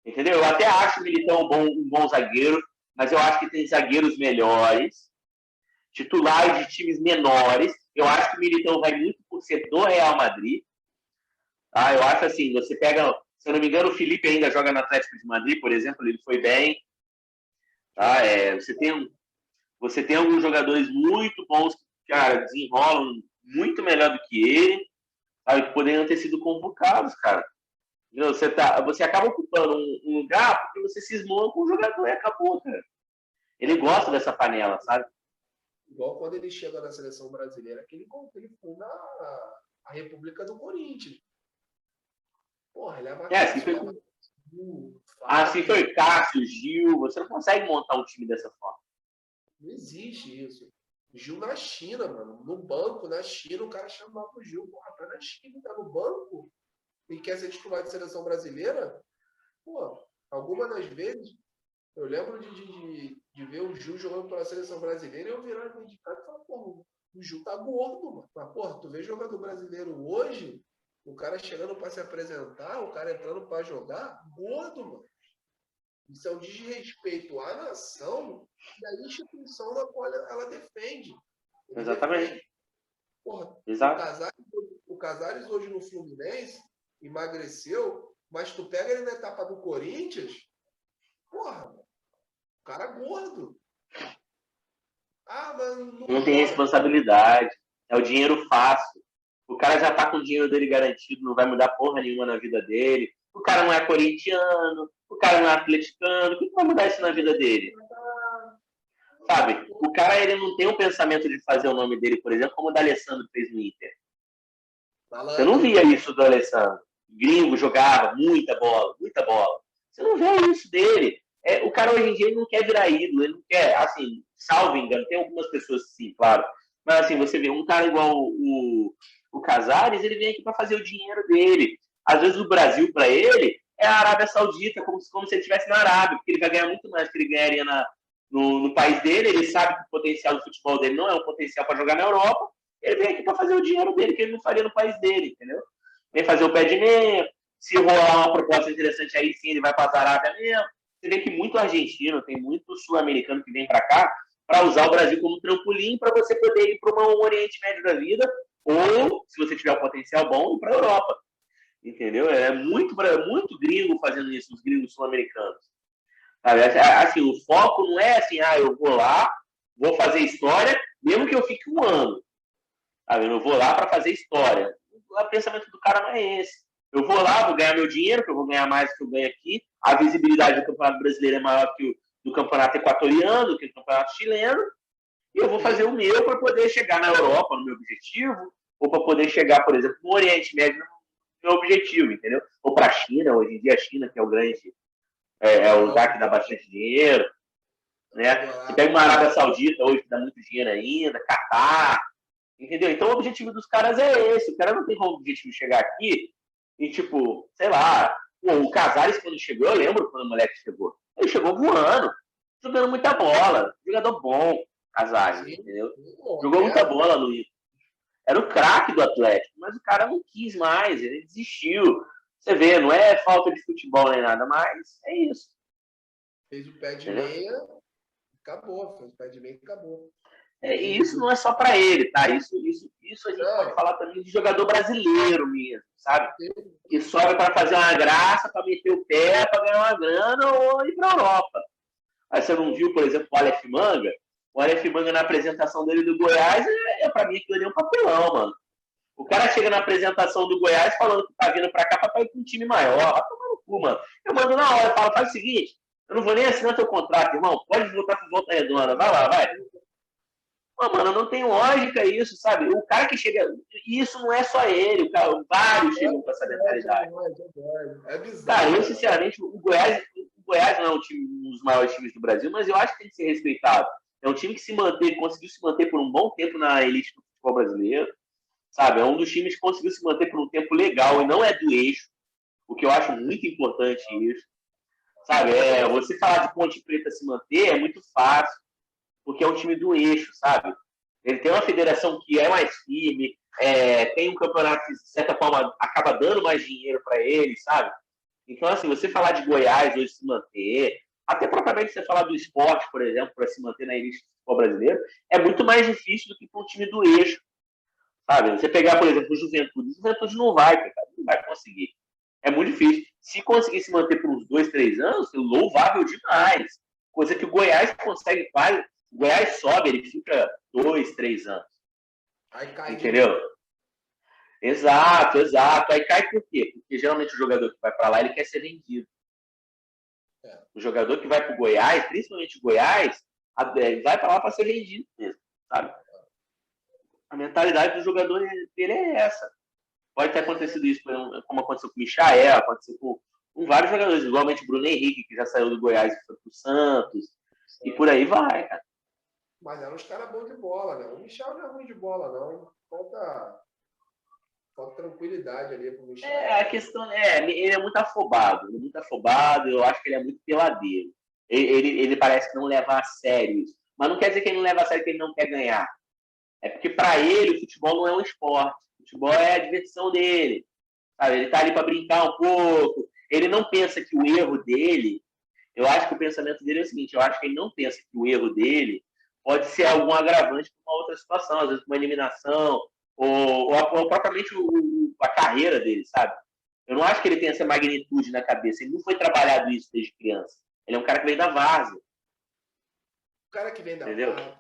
S1: Entendeu? Eu até acho o Militão um bom zagueiro, mas eu acho que tem zagueiros melhores, titulares de times menores. Eu acho que o Militão vai muito por ser do Real Madrid. Tá? Eu acho assim, você pega, se eu não me engano, o Felipe ainda joga no Atlético de Madrid, por exemplo, ele foi bem. Tá? Você tem alguns jogadores muito bons que, cara, desenrolam muito melhor do que ele, sabe? Poderiam ter sido convocados, cara. Você acaba ocupando um lugar porque você cismou com o jogador e acabou, cara. Ele gosta dessa panela, sabe?
S2: Igual quando ele chega na seleção brasileira, que ele funda a República do Corinthians. Porra, ele é
S1: assim foi Cássio, Gil. Você não consegue montar um time dessa forma.
S2: Não existe isso. Gil na China, mano. No banco, na China, o cara chamava o Gil. Porra, tá na China, tá no banco e quer ser titular de seleção brasileira? Pô, algumas das vezes eu lembro de ver o Gil jogando pela seleção brasileira e eu virar de casa e falar, porra, o Gil tá gordo, mano. Mas, porra, tu vê jogador brasileiro hoje, o cara chegando para se apresentar, o cara entrando para jogar, gordo, mano. Isso é um desrespeito à nação e à instituição na qual ela defende.
S1: Exatamente.
S2: Defende. Porra,
S1: exato.
S2: O Casares hoje no Fluminense emagreceu, mas tu pega ele na etapa do Corinthians, porra, o cara gordo. Mas
S1: não tem responsabilidade. É o dinheiro fácil. O cara já tá com o dinheiro dele garantido, não vai mudar porra nenhuma na vida dele. O cara não é corintiano, o cara não é atleticano. O que vai mudar isso na vida dele? Sabe? O cara, ele não tem um pensamento de fazer o nome dele, por exemplo, como o D'Alessandro fez no Inter. Você não via isso do D'Alessandro. Gringo jogava muita bola. Você não vê isso dele. O cara hoje em dia ele não quer virar ídolo, ele não quer, assim, salvo engano, tem algumas pessoas sim, claro. Mas assim, você vê um cara igual o Casares, ele vem aqui para fazer o dinheiro dele. Às vezes o Brasil, para ele, é a Arábia Saudita, como se ele estivesse na Arábia, porque ele vai ganhar muito mais que ele ganharia no país dele. Ele sabe que o potencial do futebol dele não é um potencial para jogar na Europa. Ele vem aqui para fazer o dinheiro dele, que ele não faria no país dele, entendeu? Vem fazer o pé de meia, se rolar uma proposta interessante aí sim, ele vai para a Arábia mesmo. Você vê que muito argentino, tem muito sul-americano que vem para cá para usar o Brasil como trampolim para você poder ir para um Oriente Médio da vida ou, se você tiver um potencial bom, ir para a Europa. Entendeu? É muito gringo fazendo isso, os gringos sul-americanos. Assim, o foco não é assim, eu vou lá, vou fazer história, mesmo que eu fique um ano. Eu vou lá para fazer história. O pensamento do cara não é esse. Eu vou lá, vou ganhar meu dinheiro, que eu vou ganhar mais do que eu ganho aqui. A visibilidade do Campeonato Brasileiro é maior que do Campeonato Equatoriano, do que do Campeonato Chileno. E eu vou fazer o meu para poder chegar na Europa, no meu objetivo, ou para poder chegar, por exemplo, no Oriente Médio, no meu objetivo, entendeu? Ou para a China, hoje em dia a China, que é o grande, o lugar que dá bastante dinheiro. Né? Você pega uma Arábia Saudita hoje que dá muito dinheiro ainda, Catar, entendeu? Então o objetivo dos caras é esse. O cara não tem como objetivo chegar aqui e, tipo, sei lá, o Casares, quando chegou, eu lembro quando o moleque chegou. Ele chegou voando, jogando muita bola, jogador bom, Casares, entendeu? Jogou muita bola no Inter. Era o craque do Atlético, mas o cara não quis mais, ele desistiu. Você vê, não é falta de futebol nem nada, mas é isso.
S2: Fez o pé de meia, acabou. Fez o pé de meia e acabou.
S1: E isso não é só para ele, tá? Isso a gente pode falar também de jogador brasileiro mesmo, sabe? Que sobe para fazer uma graça, para meter o pé, para ganhar uma grana ou ir para a Europa. Aí você não viu, por exemplo, o Aleph Manga? O Aleph Manga, na apresentação dele do Goiás, para mim aquilo ali é um papelão, mano. O cara chega na apresentação do Goiás falando que tá vindo para cá para ir para um time maior. Vai tomar no cu, mano. Eu mando na hora, faz o seguinte, eu não vou nem assinar teu contrato, irmão. Pode voltar para Volta Redonda. Vai lá, vai. Mano, não tem lógica isso, sabe? O cara que chega... Isso não é só ele, vários chegam com essa mentalidade.
S2: É bizarro.
S1: Cara, eu, sinceramente, o Goiás não é um dos maiores times do Brasil, mas eu acho que tem que ser respeitado. É um time que conseguiu se manter por um bom tempo na elite do futebol brasileiro, sabe? É um dos times que conseguiu se manter por um tempo legal e não é do eixo, o que eu acho muito importante isso. Sabe? Você falar de Ponte Preta se manter é muito fácil, porque é um time do eixo, sabe? Ele tem uma federação que é mais firme, tem um campeonato que, de certa forma, acaba dando mais dinheiro para ele, sabe? Então, assim, você falar de Goiás hoje se manter, até propriamente você falar do esporte, por exemplo, para se manter na elite do futebol brasileiro, é muito mais difícil do que para um time do eixo, sabe? Você pegar, por exemplo, o Juventude não vai, cara, não vai conseguir. É muito difícil. Se conseguir se manter por uns 2, 3 anos, é louvável demais. Coisa que o Goiás consegue, o Goiás sobe, ele fica 2, 3 anos.
S2: Aí cai
S1: entendeu? Exato. Aí cai por quê? Porque geralmente o jogador que vai para lá, ele quer ser vendido. O jogador que vai para o Goiás, principalmente o Goiás, vai para lá para ser vendido mesmo, sabe? A mentalidade do jogador dele é essa. Pode ter acontecido isso, como aconteceu com o Michael, aconteceu com vários jogadores, igualmente o Bruno Henrique, que já saiu do Goiás e foi pro Santos, e por aí vai, cara.
S2: Mas eram uns caras bons de bola, né? O Michel não é ruim de bola, não. Falta tranquilidade ali pro Michel.
S1: A questão ele é muito afobado, eu acho que ele é muito peladeiro. Ele parece que não leva a sério isso. Mas não quer dizer que ele não leva a sério que ele não quer ganhar. É porque para ele o futebol não é um esporte. O futebol é a diversão dele. Sabe? Ele tá ali para brincar um pouco. Ele não pensa que o erro dele... Eu acho que o pensamento dele é o seguinte, eu acho que ele não pensa que o erro dele pode ser algum agravante para uma outra situação, às vezes uma eliminação, ou propriamente a carreira dele, sabe? Eu não acho que ele tenha essa magnitude na cabeça. Ele não foi trabalhado isso desde criança. Ele é um cara que veio da várzea.
S2: O cara que vem da várzea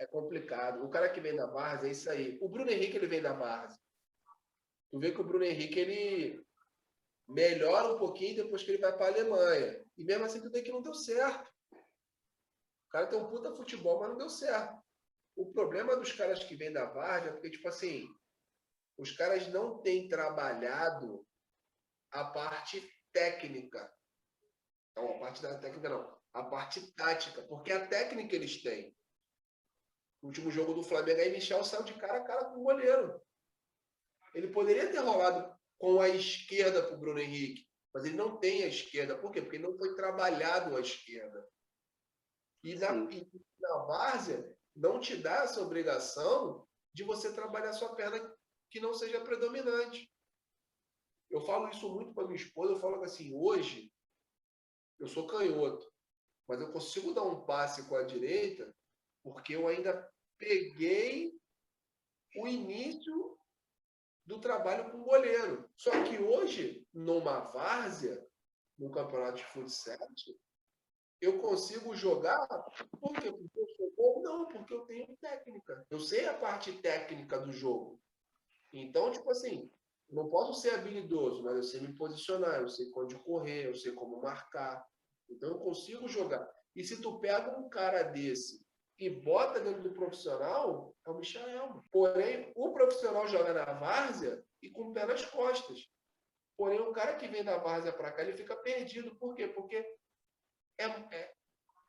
S2: é complicado. O cara que vem da várzea é isso aí. O Bruno Henrique, ele vem da várzea. Tu vê que o Bruno Henrique, ele melhora um pouquinho depois que ele vai para a Alemanha. E mesmo assim, tu vê que não deu certo. O cara tem um puta futebol, mas não deu certo. O problema dos caras que vêm da várzea é porque, tipo assim, os caras não têm trabalhado a parte técnica. Não, a parte da técnica não. A parte tática. Porque a técnica eles têm. No último jogo do Flamengo, aí Michel saiu de cara a cara com o goleiro. Ele poderia ter rolado com a esquerda para o Bruno Henrique, mas ele não tem a esquerda. Por quê? Porque não foi trabalhado a esquerda. E na várzea, não te dá essa obrigação de você trabalhar sua perna que não seja predominante. Eu falo isso muito para minha esposa, eu falo assim, hoje, eu sou canhoto, mas eu consigo dar um passe com a direita porque eu ainda peguei o início do trabalho com o goleiro. Só que hoje, numa várzea, no campeonato de futsal, eu consigo jogar. Por quê? Porque eu sou bom? Não, porque eu tenho técnica. Eu sei a parte técnica do jogo. Então, tipo assim, não posso ser habilidoso, mas eu sei me posicionar, eu sei onde correr, eu sei como marcar. Então, eu consigo jogar. E se tu pega um cara desse e bota dentro do profissional, é o Michael. Porém, o profissional joga na várzea e com o pé nas costas. Porém, o cara que vem da várzea para cá, ele fica perdido. Por quê? Porque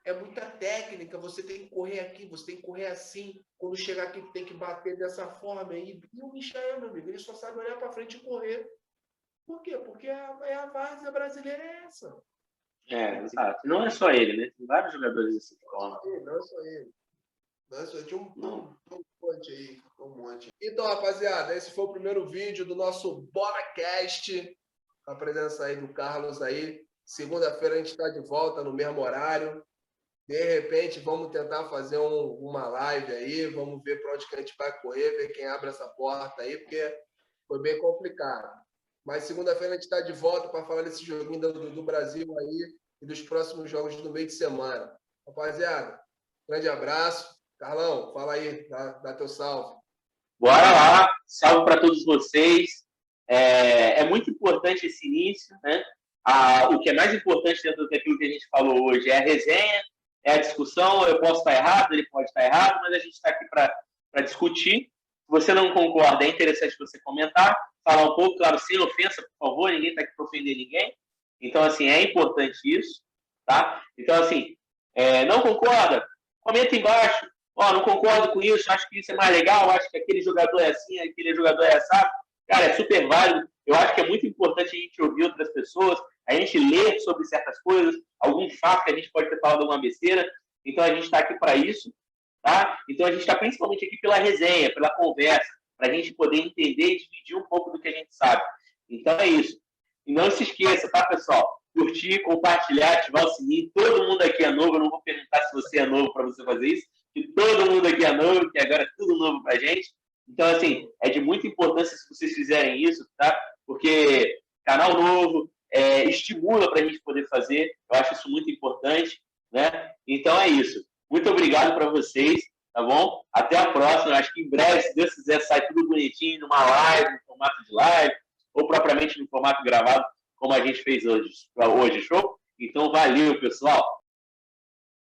S2: é muita técnica, você tem que correr aqui, você tem que correr assim, quando chegar aqui tem que bater dessa forma. E o Michael, meu amigo, ele só sabe olhar para frente e correr. Por quê? Porque a várzea brasileira é essa.
S1: Exato. Não é só ele, né? Tem vários jogadores desse forma.
S2: Não é só ele. Tinha um monte aí, um monte. Então, rapaziada, esse foi o primeiro vídeo do nosso BoraCast. A presença aí do Carlos aí. Segunda-feira a gente está de volta no mesmo horário. De repente, vamos tentar fazer uma live aí. Vamos ver para onde que a gente vai correr, ver quem abre essa porta aí, porque foi bem complicado. Mas segunda-feira a gente está de volta para falar desse joguinho do Brasil aí e dos próximos jogos do meio de semana. Rapaziada, grande abraço. Carlão, fala aí, dá teu salve.
S1: Bora lá, salve para todos vocês. É muito importante esse início, né? O que é mais importante dentro daquilo que a gente falou hoje é a resenha, é a discussão. Eu posso estar errado, ele pode estar errado, mas a gente está aqui para discutir. Se você não concorda, é interessante você comentar, falar um pouco, claro, sem ofensa, por favor, ninguém está aqui para ofender ninguém. Então, assim, é importante isso, tá? Então, assim, não concorda? Comenta embaixo. Não concordo com isso, acho que isso é mais legal, acho que aquele jogador é assim, aquele jogador é assado. Cara, é super válido. Eu acho que é muito importante a gente ouvir outras pessoas, a gente ler sobre certas coisas, algum fato que a gente pode ter falado alguma besteira. Então, a gente está aqui para isso, tá? Então, a gente está principalmente aqui pela resenha, pela conversa, para a gente poder entender e dividir um pouco do que a gente sabe. Então, é isso. E não se esqueça, tá, pessoal? Curtir, compartilhar, ativar o sininho. Todo mundo aqui é novo, eu não vou perguntar se você é novo para você fazer isso, que todo mundo aqui é novo, que agora é tudo novo para a gente. Então, assim, é de muita importância se vocês fizerem isso, tá? Porque canal novo estimula para a gente poder fazer. Eu acho isso muito importante, né? Então, é isso. Muito obrigado para vocês. tá bom? Até a próxima. Acho que em breve, se Deus quiser, sai tudo bonitinho numa live, no formato de live, ou propriamente no formato gravado, como a gente fez hoje, show? Então, valeu, pessoal.